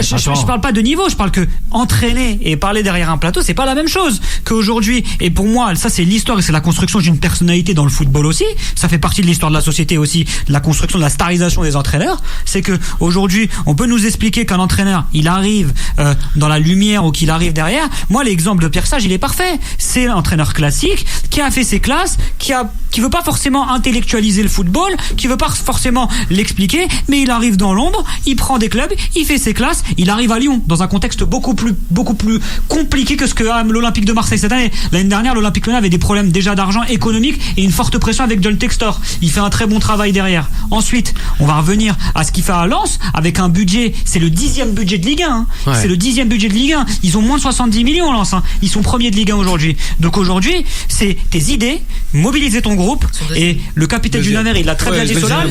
Je parle pas de niveau, je parle que entraîner et parler derrière un plateau, c'est pas la même chose qu'aujourd'hui. Et pour moi, ça c'est l'histoire et c'est la construction d'une personnalité dans le football aussi. Ça fait partie de l'histoire de la société aussi, de la construction de la starisation des entraîneurs. C'est que aujourd'hui, on peut nous expliquer qu'un entraîneur, il arrive dans la lumière ou qu'il arrive derrière. derrière, moi l'exemple de Pierre Sage il est parfait. C'est un entraîneur classique qui a fait ses classes, qui veut pas forcément intellectualiser le football, qui veut pas forcément l'expliquer, mais il arrive dans l'ombre, il prend des clubs, il fait ses classes, il arrive à Lyon dans un contexte beaucoup plus compliqué que ce que l'Olympique de Marseille cette année. L'année dernière, l'Olympique Lyonnais avait des problèmes déjà d'argent économique et une forte pression avec John Textor. Il fait un très bon travail derrière. Ensuite, on va revenir à ce qu'il fait à Lens avec un budget, c'est le 10e budget de Ligue 1. Hein. Ouais. C'est le 10e budget de Ligue 1. Ils ont moins de 70 millions Lens. Hein. Ils sont premiers de Ligue 1 aujourd'hui. Donc aujourd'hui, c'est tes idées, mobiliser ton groupe et le capitaine du navire, il l'a très bien dit Solal.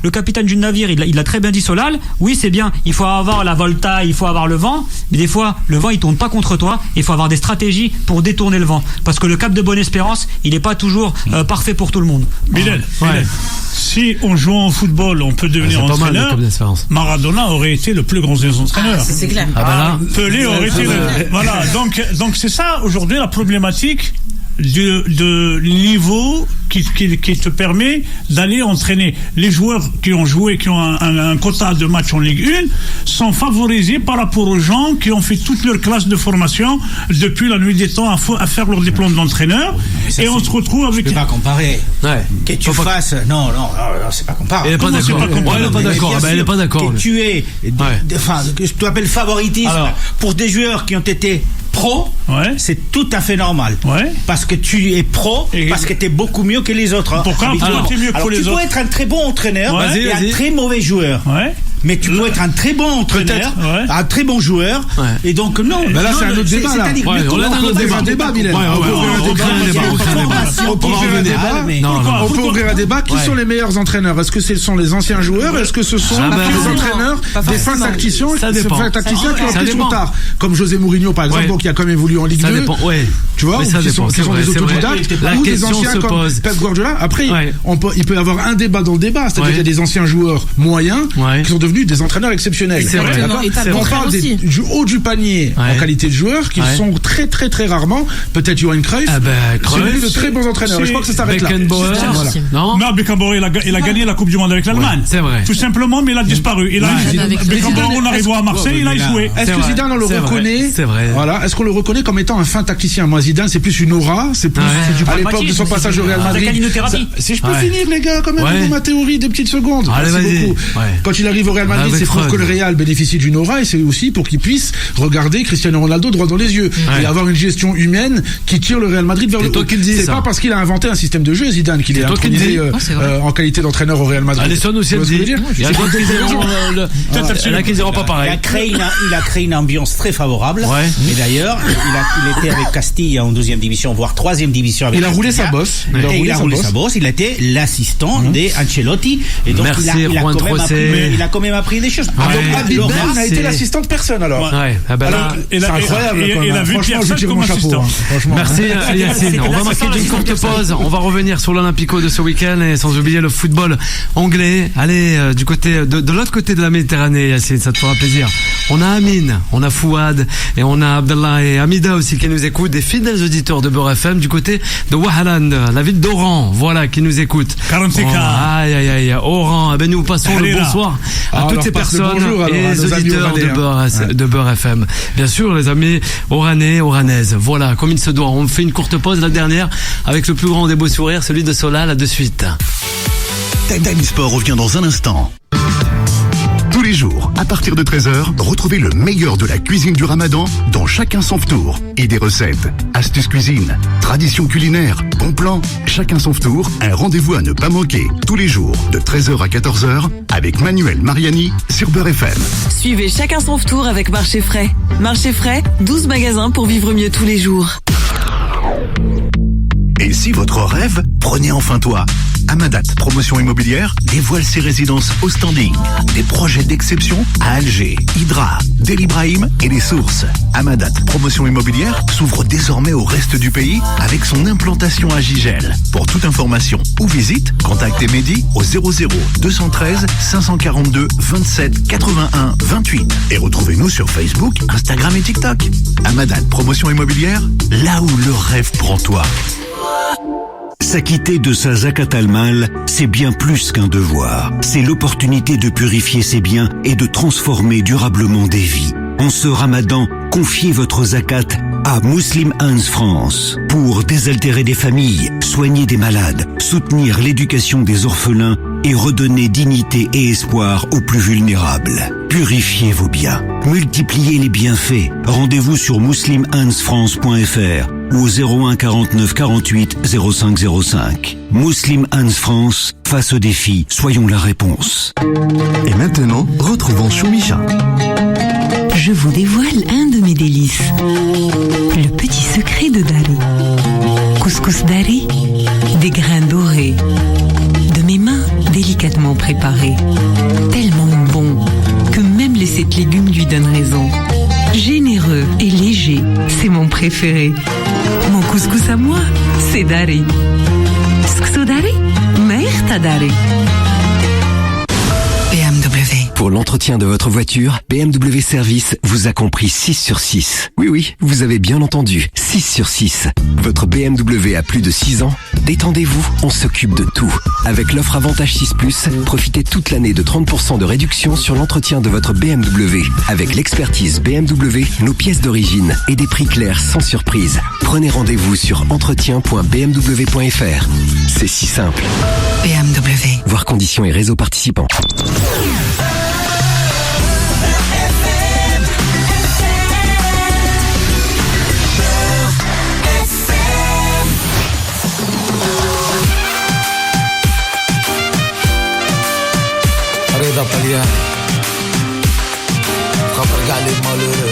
Le capitaine du navire, il l'a très bien dit Solal. Oui, c'est bien. Il faut avoir la volta, il faut avoir le vent, mais des fois, le vent il tourne pas contre toi. Il faut avoir des stratégies pour détourner le vent, parce que le cap de Bonne-Espérance, il n'est pas toujours parfait pour tout le monde. Bilal, si on joue en football, on peut devenir entraîneur. Maradona aurait été le plus grand des entraîneurs. C'est clair. Pelé aurait été voilà. Donc c'est ça aujourd'hui la problématique de niveau qui te permet d'aller entraîner. Les joueurs qui ont joué, qui ont un quota de matchs en Ligue 1 sont favorisés par rapport aux gens qui ont fait toute leur classe de formation depuis la nuit des temps à faire leur diplôme d'entraîneur. Et on se retrouve avec... Tu peux pas comparer. Que tu fasses... Non, c'est pas comparable. Elle est pas d'accord. Que tu es... Enfin, que tu appelles favoritisme pour des joueurs qui ont été pro, c'est tout à fait normal. Parce que tu es pro, parce que tu es beaucoup mieux que les autres. Pourquoi tu es mieux que les autres? Tu peux être un très bon entraîneur et un très mauvais joueur. Mais tu peux être un très bon entraîneur, un très bon joueur, et donc non. Mais là, c'est un autre débat. C'est un débat, Bilal. On peut ouvrir un débat. Qui sont les meilleurs entraîneurs? Est-ce que ce sont les anciens joueurs? Est-ce que ce sont les entraîneurs des fins tacticiens qui ont pris son tard? Comme José Mourinho, par exemple, qui a quand même évolué en Ligue 2. Tu vois, qui sont des autodidactes, ou des anciens comme Pep Guardiola. Après, il peut y avoir un débat dans le débat. C'est-à-dire qu'il y a des anciens joueurs moyens qui sont devenus des entraîneurs exceptionnels. On parle du haut du panier en qualité de joueurs qui sont très très très rarement, peut-être Johan Cruyff, c'est lui de très bons entraîneurs. Je crois que ça s'arrête là. Non, Beckenbauer, il a gagné la Coupe du Monde avec l'Allemagne. C'est vrai. Tout simplement, mais il a disparu. Beckenbauer, on arrive à Marseille, il a échoué. Est-ce que Zidane, on le reconnaît? C'est vrai. Voilà. Est-ce qu'on le reconnaît comme étant un fin tacticien? Moi, Zidane, c'est plus une aura, c'est plus à l'époque de son passage au Real Madrid. Si je peux finir, les gars, quand même, ma théorie, 2 petites secondes. Merci beaucoup. Quand il arrive au Real Madrid, c'est pour que le Real bénéficie d'une aura, et c'est aussi pour qu'il puisse regarder Cristiano Ronaldo droit dans les yeux et avoir une gestion humaine qui tire le Real Madrid vers le haut. C'est pas parce qu'il a inventé un système de jeu, Zidane, qu'il est intronisé en qualité d'entraîneur au Real Madrid. Alisson aussi le dit. Il y a qui diront pas pareil. Il a créé une ambiance très favorable. Et d'ailleurs, il était avec Castille en 2e division, voire 3e division. Il a roulé sa bosse. Il a roulé sa bosse. Il a été l'assistant d'Ancelotti. Et donc, il a quand même appris des choses. Habib Ben a été l'assistant de personne alors. C'est incroyable. Il a vu Pierre Sage comme assistant. Merci Yacine. On va marquer une courte pause. On va revenir sur l'Olympico de ce week-end et sans oublier le football anglais. Allez, du côté de l'autre côté de la Méditerranée, Yacine, ça te fera plaisir. On a Amine, on a Fouad et on a Abdallah et Hamida aussi qui nous écoutent, des fidèles auditeurs de Beurre FM du côté de Wahalan, la ville d'Oran, voilà, qui nous écoute. 46 Aïe, Oran. Ben nous passons le bonsoir à toutes ces personnes et les auditeurs de Beurre FM. Bien sûr, les amis oranais, oranaises. Voilà, comme il se doit. On fait une courte pause, la dernière, avec le plus grand des beaux sourires, celui de Solal, à de suite. Time Sport revient dans un instant. Tous les jours, à partir de 13h, retrouvez le meilleur de la cuisine du Ramadan dans Chacun son tour. Et des recettes, astuces cuisine, traditions culinaires, bons plans. Chacun son tour, un rendez-vous à ne pas manquer. Tous les jours, de 13h à 14h, avec Manuel Mariani sur Beurre FM. Suivez Chacun son tour avec Marché Frais. Marché Frais, 12 magasins pour vivre mieux tous les jours. Et si votre rêve prenait enfin toit? Amadat Promotion Immobilière dévoile ses résidences au standing. Des projets d'exception à Alger, Hydra, Del Ibrahim et les Sources. Amadat Promotion Immobilière s'ouvre désormais au reste du pays avec son implantation à Gigel. Pour toute information ou visite, contactez Mehdi au 00 213 542 27 81 28 et retrouvez-nous sur Facebook, Instagram et TikTok. Amadat Promotion Immobilière, là où le rêve prend toit. S'acquitter de sa zakat al-mal, c'est bien plus qu'un devoir. C'est l'opportunité de purifier ses biens et de transformer durablement des vies. En ce Ramadan, confiez votre zakat à Muslim Hands France pour désaltérer des familles, soigner des malades, soutenir l'éducation des orphelins et redonner dignité et espoir aux plus vulnérables. Purifiez vos biens, multipliez les bienfaits. Rendez-vous sur muslimhandsfrance.fr ou au 01 49 48 05 05. Muslim Hands France, face au défi, soyons la réponse. Et maintenant, retrouvons Choumicha. Je vous dévoile un de mes délices. Le petit secret de Dari. Couscous Dari, des grains dorés. De mes mains délicatement préparées. Tellement bon que même les 7 légumes lui donnent raison. Généreux et léger, c'est mon préféré. Mon couscous à moi, c'est Dari. Couscous Dari, Meirta Dari. BMW. Pour l'entretien de votre voiture, BMW Service vous a compris 6 sur 6. Oui, vous avez bien entendu, 6 sur 6. Votre BMW a plus de 6 ans? Détendez-vous, on s'occupe de tout. Avec l'offre Avantage 6+, profitez toute l'année de 30% de réduction sur l'entretien de votre BMW. Avec l'expertise BMW, nos pièces d'origine et des prix clairs sans surprise. Prenez rendez-vous sur entretien.bmw.fr. C'est si simple. BMW. Voir conditions et réseaux participants. رضا طليان خاطر قاع لي مالورو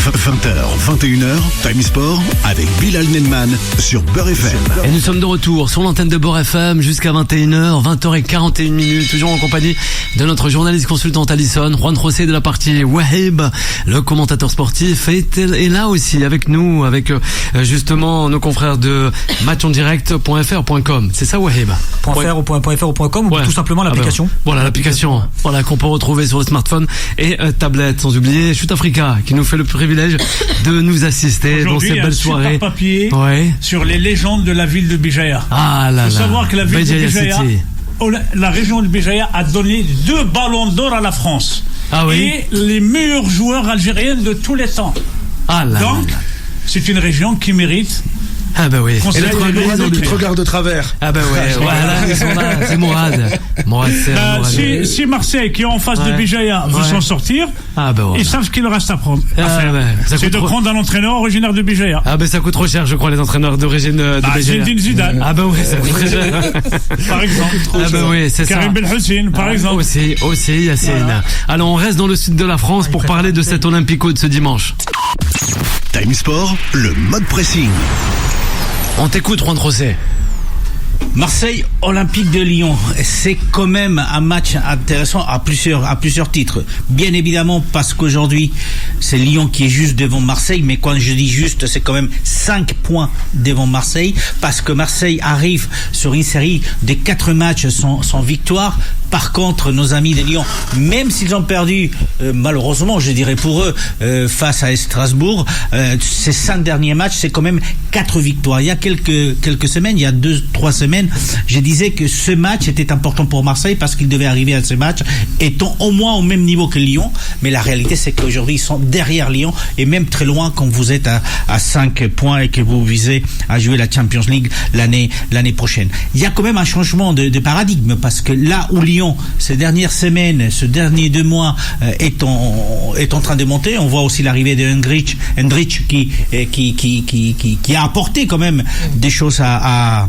20h, 21h, Time Sport avec Bilal Nenman sur Beurre FM. Et nous sommes de retour sur l'antenne de Beurre FM jusqu'à 21h, 20h41 minutes, toujours en compagnie de notre journaliste consultante Alison, Juan José de la partie Wahib, le commentateur sportif, est là aussi avec nous, avec justement nos confrères de matchondirect.fr.com. C'est ça Wahib? .fr ou .fr ou .com ou tout simplement l'application. Voilà l'application, voilà qu'on peut retrouver sur le smartphone et tablette, sans oublier Chute Africa qui nous fait le privilège de nous assister dans ces belles soirées. Super papier sur les légendes de la ville de Bijaya. Ah là là. Il faut savoir que la ville de Bijaya, la région de Bijaya a donné 2 ballons d'or à la France. Ah oui. Et les meilleurs joueurs algériens de tous les temps. Ah là. Donc, c'est une région qui mérite. Ah bah oui. Et là, tu te regardes de travers. Ah bah ouais, voilà, ils sont là. C'est Mourad. Mourad, c'est si Marseille, qui est en face de Bijaya, veut s'en sortir, ils savent ce qu'il leur reste à prendre. C'est de prendre un entraîneur originaire de Bijaya. Ah bah ça coûte trop cher, je crois, les entraîneurs d'origine de Bijaya. Zidane. Ah bah ouais, ça coûte très cher. Par exemple. Ah bah oui, c'est ça. Karim Belhoussine, par exemple. Aussi, Yassine. Alors on reste dans le sud de la France pour parler de cet Olympico de ce dimanche. Time Sport, le mode pressing. On t'écoute, Juan José. Marseille Olympique de Lyon, c'est quand même un match intéressant à plusieurs titres. Bien évidemment parce qu'aujourd'hui c'est Lyon qui est juste devant Marseille, mais quand je dis juste, c'est quand même 5 points devant Marseille, parce que Marseille arrive sur une série de 4 matchs sans victoire. Par contre, nos amis de Lyon, même s'ils ont perdu, malheureusement, je dirais pour eux, face à Strasbourg, ces 5 derniers matchs, c'est quand même 4 victoires. Il y a quelques semaines, il y a 2-3 semaines, je disais que ce match était important pour Marseille parce qu'ils devaient arriver à ce match étant au moins au même niveau que Lyon. Mais la réalité, c'est qu'aujourd'hui, ils sont derrière Lyon et même très loin quand vous êtes à 5 points et que vous visez à jouer la Champions League l'année prochaine. Il y a quand même un changement de paradigme parce que là où Lyon, ces dernières semaines, ce dernier 2 mois est en train de monter. On voit aussi l'arrivée de Hendrich qui a apporté quand même des choses à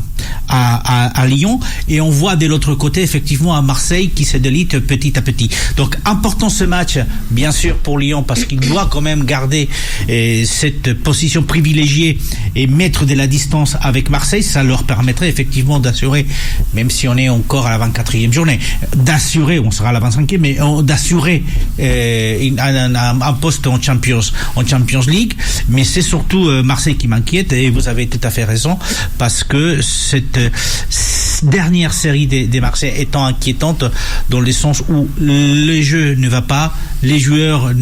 Lyon, et on voit de l'autre côté effectivement à Marseille qui se délite petit à petit. Donc important ce match bien sûr pour Lyon parce qu'il doit quand même garder cette position privilégiée et mettre de la distance avec Marseille. Ça leur permettrait effectivement d'assurer, même si on est encore à la 24e journée, on sera à la 25e, mais d'assurer un poste en Champions League. Mais c'est surtout Marseille qui m'inquiète, et vous avez tout à fait raison, parce que cette dernière série des Marseillais étant inquiétante dans le sens où le jeu ne va pas, les joueurs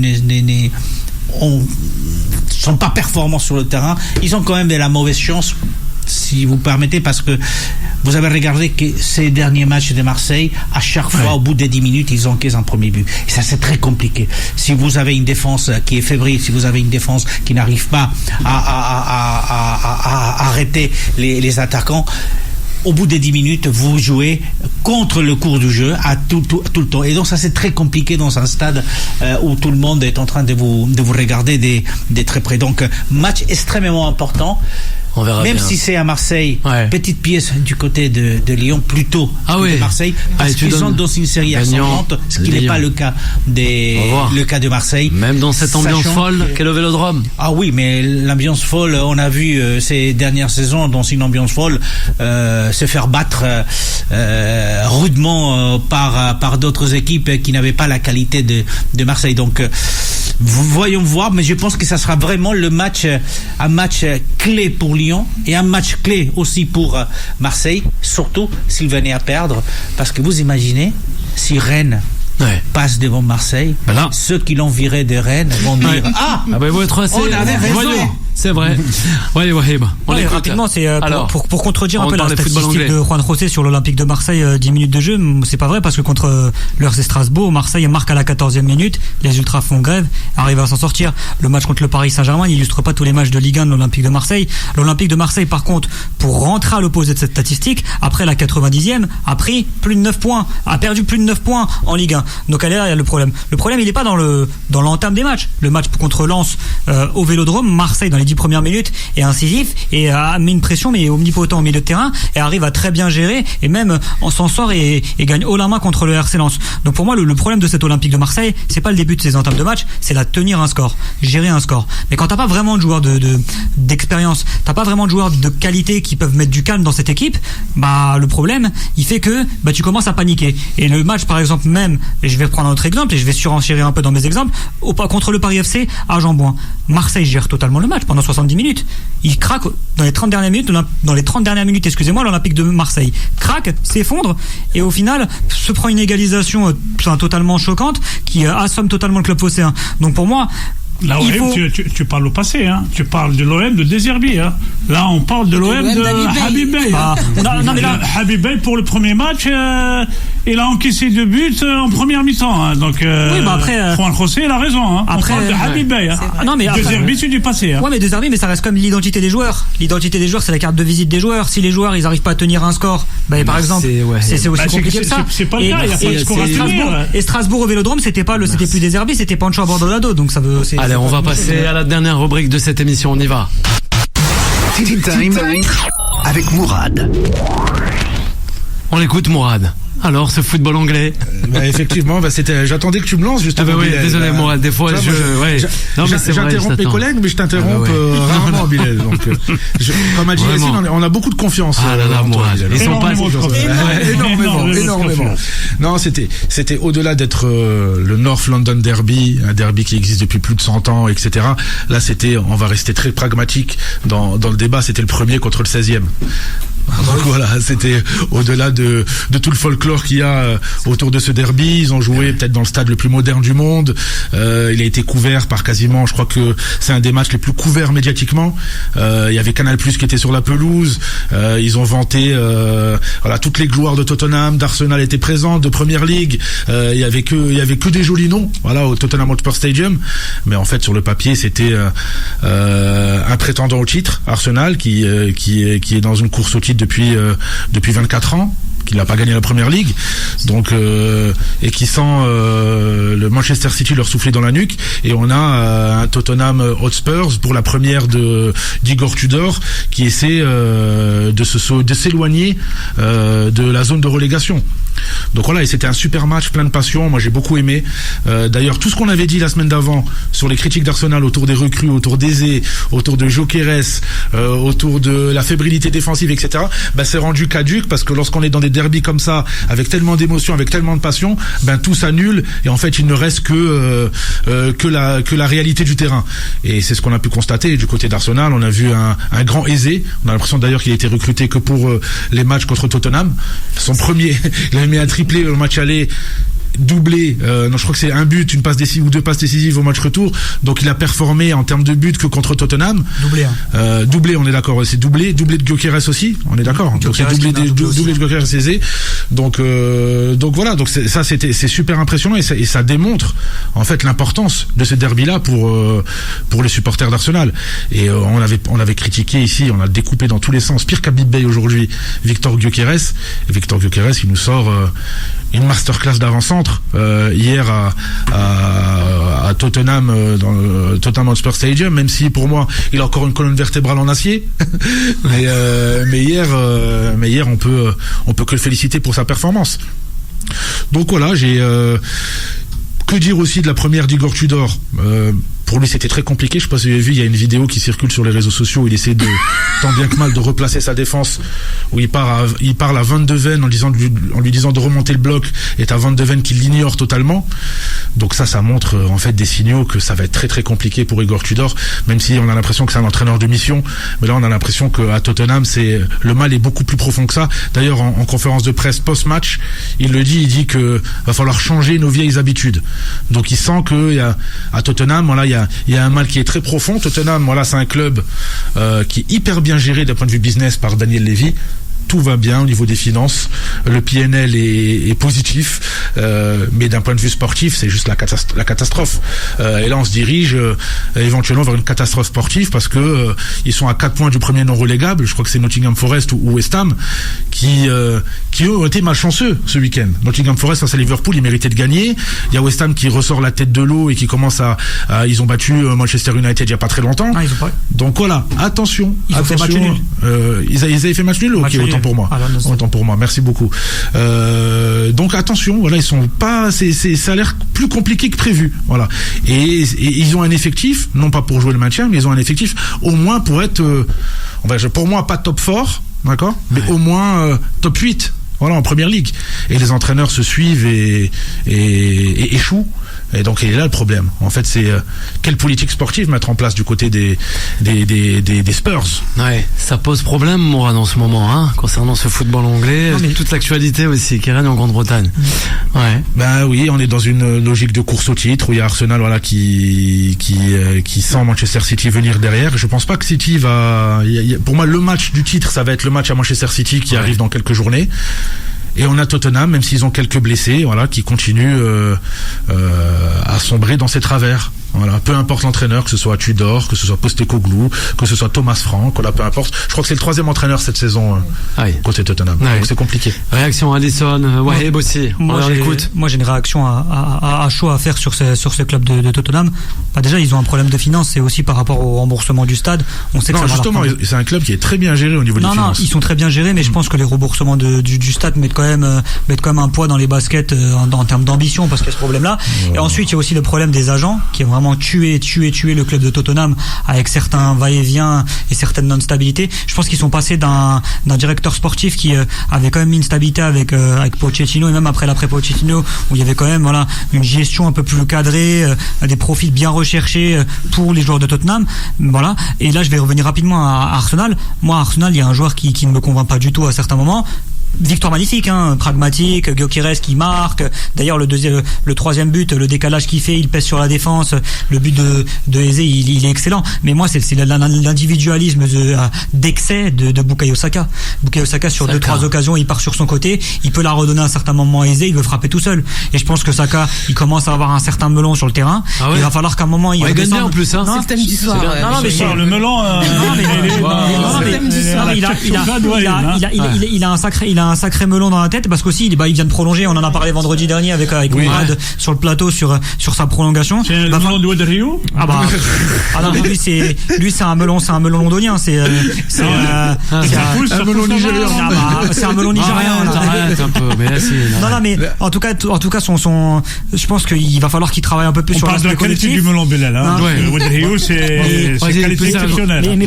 sont pas performants sur le terrain, ils ont quand même de la mauvaise chance si vous permettez, parce que vous avez regardé que ces derniers matchs de Marseille, à chaque fois, au bout des 10 minutes, ils encaissent un premier but. Et ça, c'est très compliqué. Si vous avez une défense qui est fébrile, si vous avez une défense qui n'arrive pas à arrêter les attaquants, au bout des 10 minutes, vous jouez contre le cours du jeu à tout le temps. Et donc ça, c'est très compliqué dans un stade où tout le monde est en train de vous regarder de très près. Donc, match extrêmement important. On verra même bien. Si c'est à Marseille, petite pièce du côté de Lyon, plutôt de Marseille, parce qu'ils sont dans une série ascendante, ce qui n'est pas le cas de Marseille. Même dans cette ambiance folle qu'est le Vélodrome. Ah oui, mais l'ambiance folle, on a vu ces dernières saisons dans une ambiance folle se faire battre rudement par d'autres équipes qui n'avaient pas la qualité de Marseille. Donc voyons voir, mais je pense que ça sera vraiment un match clé pour Lyon et un match clé aussi pour Marseille, surtout s'ils venaient à perdre, parce que vous imaginez si Rennes passe devant Marseille, ceux qui l'ont viré de Rennes vont dire ils vont être assez voyons. C'est vrai. Oui, Wahib. Rapidement, c'est pour contredire un peu la statistique de Juan José sur l'Olympique de Marseille, 10 minutes de jeu. C'est pas vrai, parce que contre l'URC Strasbourg, Marseille marque à la 14e minute, les Ultras font grève, arrivent à s'en sortir. Le match contre le Paris Saint-Germain n'illustre pas tous les matchs de Ligue 1 de l'Olympique de Marseille. L'Olympique de Marseille, par contre, pour rentrer à l'opposé de cette statistique, après la 90e, a pris plus de 9 points, a perdu plus de 9 points en Ligue 1. Donc là, il y a le problème. Le problème, il n'est pas dans l'entame des matchs. Le match contre Lens au Vélodrome, Marseille, dans les 10 premières minutes, est incisif et a mis une pression, mais omnipotent au milieu de terrain, et arrive à très bien gérer, et même on s'en sort et gagne haut la main contre le RC Lens. Donc pour moi, le problème de cet Olympique de Marseille, c'est pas le début de ces entames de match, c'est la tenir un score, gérer un score. Mais quand t'as pas vraiment de joueurs d'expérience, t'as pas vraiment de joueurs de qualité qui peuvent mettre du calme dans cette équipe, le problème, il fait que tu commences à paniquer. Et le match, par exemple, même, et je vais prendre un autre exemple, et je vais surenchérir un peu dans mes exemples, contre le Paris FC à Jean-Bouin, Marseille gère totalement le match pendant 70 minutes. Il craque dans les 30 dernières minutes, l'Olympique de Marseille craque, s'effondre, et au final se prend une égalisation totalement choquante qui assomme totalement le club phocéen. Donc pour moi, la OM, tu parles au passé, hein. Tu parles de l'OM de Deserbi, hein. Là, on parle de l'OM de Habib Beye. Non, mais là, Habib Beye, pour le premier match, il a encaissé 2 buts en première mi-temps, hein. Donc, après, Juan José, il a raison, hein. Après, on parle de Habib Beye, hein. Deserbi, c'est du passé, hein. Ouais, mais Deserbi, mais ça reste comme l'identité des joueurs. L'identité des joueurs, c'est la carte de visite des joueurs. Si les joueurs, ils arrivent pas à tenir un score, par exemple, c'est aussi compliqué que ça. C'est pas le cas, il y a pas de score à tenir. Et Strasbourg au Vélodrome, c'était plus Deserbi, c'était Pancho Abordolado, donc ça veut. Allez, on va passer à la dernière rubrique de cette émission, on y va. Tea Time avec Mourad. On écoute Mourad. Alors, ce football anglais. Effectivement, j'attendais que tu me lances justement. Désolé, Mourad, des fois, j'interromps mes collègues, mais je t'interromps rarement, Bilal. Donc, comme a dit Yassine, on a beaucoup de confiance. Mourad. Ils sont pas énormément. Non, c'était au-delà d'être le North London Derby, un derby qui existe depuis plus de 100 ans, etc. Là, on va rester très pragmatique dans le débat, c'était le premier contre le 16e. Donc voilà, c'était au-delà de tout le folklore qu'il y a autour de ce derby. Ils ont joué peut-être dans le stade le plus moderne du monde. Il a été couvert par quasiment, je crois que c'est un des matchs les plus couverts médiatiquement. Il y avait Canal+ qui était sur la pelouse. Ils ont vanté toutes les gloires de Tottenham, d'Arsenal étaient présentes, de Premier League. Il y avait que des jolis noms, au Tottenham Hotspur Stadium. Mais en fait, sur le papier, c'était un prétendant au titre, Arsenal, qui est dans une course au titre depuis 24 ans, qui n'a pas gagné la Première Ligue, donc et qui sent le Manchester City leur souffler dans la nuque, et on a un Tottenham Hotspurs pour la première d'Igor Tudor qui essaie de s'éloigner de la zone de relégation. Donc voilà, et c'était un super match, plein de passion. Moi j'ai beaucoup aimé. D'ailleurs, tout ce qu'on avait dit la semaine d'avant sur les critiques d'Arsenal autour des recrues, autour d'Eze, autour de Gyökeres, autour de la fébrilité défensive, etc., c'est rendu caduque, parce que lorsqu'on est dans des derbys comme ça, avec tellement d'émotions, avec tellement de passion, tout s'annule, et en fait il ne reste que la réalité du terrain. Et c'est ce qu'on a pu constater du côté d'Arsenal. On a vu un grand Eze. On a l'impression d'ailleurs qu'il a été recruté que pour les matchs contre Tottenham. Son premier, il avait mis un triplé le match aller. doublé, non, je crois que c'est un but, une passe décisive ou 2 passes décisives au match retour. Donc il a performé en termes de buts que contre Tottenham. Doublé, on est d'accord. C'est doublé de Gyökeres aussi, on est d'accord. Donc c'est doublé de Gyökeres et Eze. Donc voilà, donc c'est super impressionnant et ça démontre en fait l'importance de ce derby-là pour les supporters d'Arsenal. Et on avait critiqué ici, on a découpé dans tous les sens, pire qu'Habib Beye aujourd'hui, Victor Gyökeres. Et Victor Gyökeres, il nous sort une masterclass d'avant-centre hier à Tottenham, dans le Tottenham Hotspur Stadium, même si pour moi il a encore une colonne vertébrale en acier. mais hier on peut que le féliciter pour sa performance. Donc voilà, que dire aussi de la première d'Igor Tudor. Pour lui, c'était très compliqué. Je sais pas si vous avez vu, il y a une vidéo qui circule sur les réseaux sociaux où il essaie tant bien que mal de replacer sa défense, où il parle à Van de Ven en lui disant de remonter le bloc, et t'as Van de Ven qui l'ignore totalement. Donc ça montre en fait des signaux que ça va être très très compliqué pour Igor Tudor, même si on a l'impression que c'est un entraîneur de mission. Mais là, on a l'impression qu'à Tottenham, le mal est beaucoup plus profond que ça. D'ailleurs, en conférence de presse post-match, il dit que va falloir changer nos vieilles habitudes. Donc il sent que à Tottenham, voilà, il y a un mal qui est très profond. Tottenham, voilà, c'est un club qui est hyper bien géré d'un point de vue business par Daniel Levy. Tout va bien au niveau des finances, le PNL est positif, mais d'un point de vue sportif, c'est juste la catastrophe. Et là, on se dirige éventuellement vers une catastrophe sportive parce que ils sont à 4 points du premier non relégable. Je crois que c'est Nottingham Forest ou West Ham qui eux ont été malchanceux ce week-end. Nottingham Forest face à Liverpool, ils méritaient de gagner. Il y a West Ham qui ressort la tête de l'eau et qui commence ils ont battu Manchester United il y a pas très longtemps. Donc voilà, attention. Ils ont fait match nul. Ils avaient fait match nul. Ok, autant pour moi. Autant pour moi. Merci beaucoup. Donc attention, voilà, ils sont pas. Ça a l'air plus compliqué que prévu. Voilà. Et ils ont un effectif, non pas pour jouer le maintien, mais ils ont un effectif au moins pour être, pour moi pas top 4, d'accord, mais au moins top 8. Voilà, en première ligue. Et les entraîneurs se suivent et échouent. Et donc il est là le problème. En fait, c'est quelle politique sportive mettre en place du côté des Spurs. Ouais, ça pose problème, Mourad, en ce moment, hein, concernant ce football anglais, toute l'actualité aussi qui règne en Grande-Bretagne. Ouais. Ben oui, on est dans une logique de course au titre où il y a Arsenal, voilà, qui sent Manchester City venir derrière. Je pense pas que City va. Pour moi, le match du titre, ça va être le match à Manchester City qui arrive dans quelques journées. Et on a Tottenham, même s'ils ont quelques blessés, voilà, qui continuent à sombrer dans ses travers. Voilà, peu importe l'entraîneur, que ce soit Tudor, que ce soit Postecoglou, que ce soit Thomas Frank, voilà, peu importe. Je crois que c'est le 3e entraîneur cette saison côté Tottenham. Donc c'est compliqué. Réaction Alisson, Waheb aussi. Moi j'ai une réaction à chaud à faire sur ce club de Tottenham. Bah, déjà ils ont un problème de finances, c'est aussi par rapport au remboursement du stade. On sait que justement, c'est un club qui est très bien géré au niveau des finances. Non, ils sont très bien gérés, mais je pense que les remboursements du stade mettent quand même un poids dans les baskets en termes d'ambition, parce qu'il y a ce problème-là. Et ensuite il y a aussi le problème des agents qui est vraiment tué le club de Tottenham avec certains va-et-vient et certaines non-stabilités. Je pense qu'ils sont passés d'un directeur sportif qui avait quand même mis une stabilité avec Pochettino, et même après l'après Pochettino où il y avait quand même une gestion un peu plus cadrée, des profils bien recherchés pour les joueurs de Tottenham. Voilà. Et là je vais revenir rapidement à Arsenal. Moi à Arsenal, il y a un joueur qui ne me convainc pas du tout à certains moments. Victoire magnifique, pragmatique, Gyökeres qui marque. D'ailleurs, le 3e but, le décalage qu'il fait, il pèse sur la défense. Le but de Eze, il est excellent. Mais moi, c'est l'individualisme d'excès de Bukayo Saka. Bukayo Saka, sur 2-3 occasions, il part sur son côté. Il peut la redonner à un certain moment à Eze, il veut frapper tout seul. Et je pense que Saka, il commence à avoir un certain melon sur le terrain. Ah ouais. Il va falloir qu'à un moment, il gagne bien en plus, hein. C'est le thème du soir. Non, mais le melon. Il a un sacré melon dans la tête, parce qu'aussi il vient de prolonger. On en a parlé vendredi dernier avec Mourad sur le plateau sur sa prolongation. C'est le melon de Rio. Non, lui c'est un melon londonien. C'est un melon nigérien. C'est un melon nigérien. Non, mais en tout cas je pense qu'il va falloir qu'il travaille un peu plus sur l'aspect collectif. On parle de la qualité du melon Belal. Le Rio, c'est qualité exceptionnelle. Mais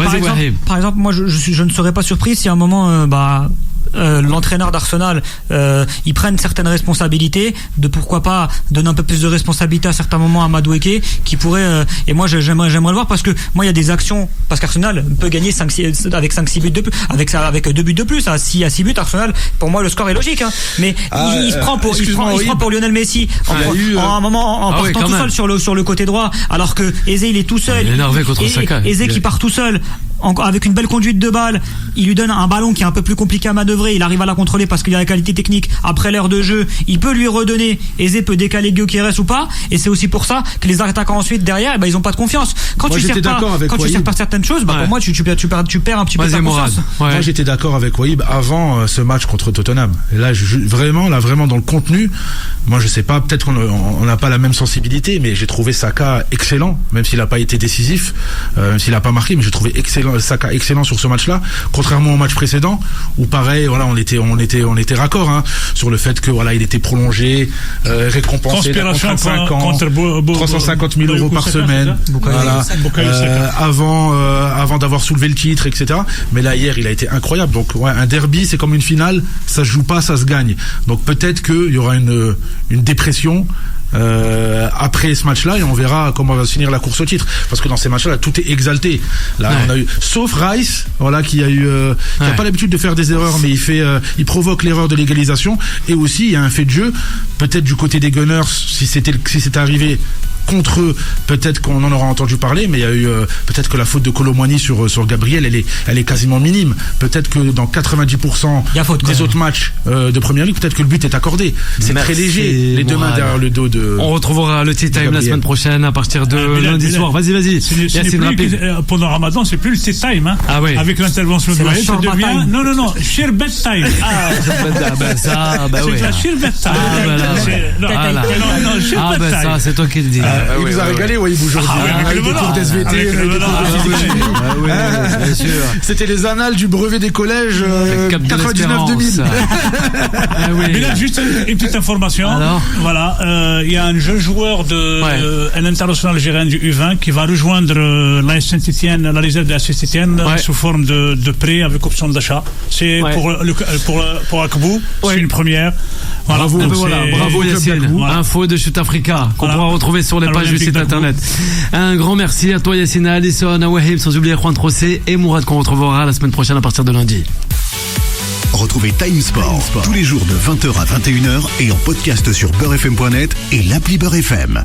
par exemple, moi je ne serais pas surpris si à un moment l'entraîneur d'Arsenal il prenne certaines responsabilités, de pourquoi pas donner un peu plus de responsabilité à certains moments à Madueke qui pourrait et moi j'aimerais le voir parce que moi il y a des actions parce qu'Arsenal peut gagner 5-6 avec 5-6 buts de plus avec 2 buts de plus à 6 buts Arsenal pour moi le score est logique hein. Mais il se prend pour Lionel Messi en un moment en partant tout seul sur le côté droit alors que Eze il est tout seul Eze qui part tout seul avec une belle conduite de balle, il lui donne un ballon qui est un peu plus compliqué à manœuvrer, il arrive à la contrôler parce qu'il a la qualité technique. Après l'heure de jeu, il peut lui redonner, Eze peut décaler Gyökeres ou pas, et c'est aussi pour ça que les attaquants ensuite derrière, ils ont pas de confiance. Quand tu sers pas certaines choses, pour moi tu perds un petit peu ta confiance. Moi j'étais d'accord avec Wahib avant ce match contre Tottenham. Et là vraiment dans le contenu, moi je sais pas, peut-être qu'on n'a pas la même sensibilité, mais j'ai trouvé Saka excellent, même s'il a pas été décisif, même s'il a pas marqué, mais j'ai trouvé Saka excellent sur ce match-là, contrairement au match précédent où pareil, voilà, on était raccord hein, sur le fait que voilà, il était prolongé, récompensé d'un contrat de 5 ans, 350 000 euros par semaine, voilà, avant d'avoir soulevé le titre, etc. Mais là hier, il a été incroyable. Donc ouais, un derby, c'est comme une finale, ça se joue pas, ça se gagne. Donc peut-être qu'il y aura une dépression. Après ce match-là et on verra comment va se finir la course au titre parce que dans ces matchs-là tout est exalté là on a eu sauf Rice voilà qui a pas l'habitude de faire des erreurs mais il provoque l'erreur de l'égalisation et aussi il y a un fait de jeu peut-être du côté des Gunners si c'était arrivé contre eux, peut-être qu'on en aura entendu parler, mais il y a eu peut-être que la faute de Kolo Muani sur Gabriel, elle est quasiment minime. Peut-être que dans 90% des autres matchs de Première Ligue, peut-être que le but est accordé. C'est très léger, les deux mains derrière le dos de. On retrouvera le Tea Time la semaine prochaine à partir de lundi soir. Vas-y. Pendant Ramadan, c'est plus le Tea Time, hein. Ah oui. Avec l'intervention de Wahib, ça devient. Non, Sherbet Time. C'est la Sherbet Time. Ça, c'est toi qui le dis. Il nous a régalé, Wahib, aujourd'hui. Avec des cours d'SVT, bien sûr. C'était les annales du brevet des collèges 99-2000. Mais là, juste une petite information. Voilà, il y a un jeune joueur un international algérien du U20 qui va rejoindre l'AS Saint-Étienne, la réserve de l'AS Saint-Étienne sous forme de prêt avec option d'achat. C'est pour Akbou, c'est une première. Voilà, bravo Yacine. Info de Shoot Africa qu'on pourra retrouver sur les pages du site internet. Un grand merci à toi Yacine, à Alison, à Wahib, sans oublier Juan Trossé et Mourad qu'on retrouvera la semaine prochaine à partir de lundi. Retrouvez Time Sport tous les jours de 20h à 21h et en podcast sur beurrefm.net et l'appli Beurre FM.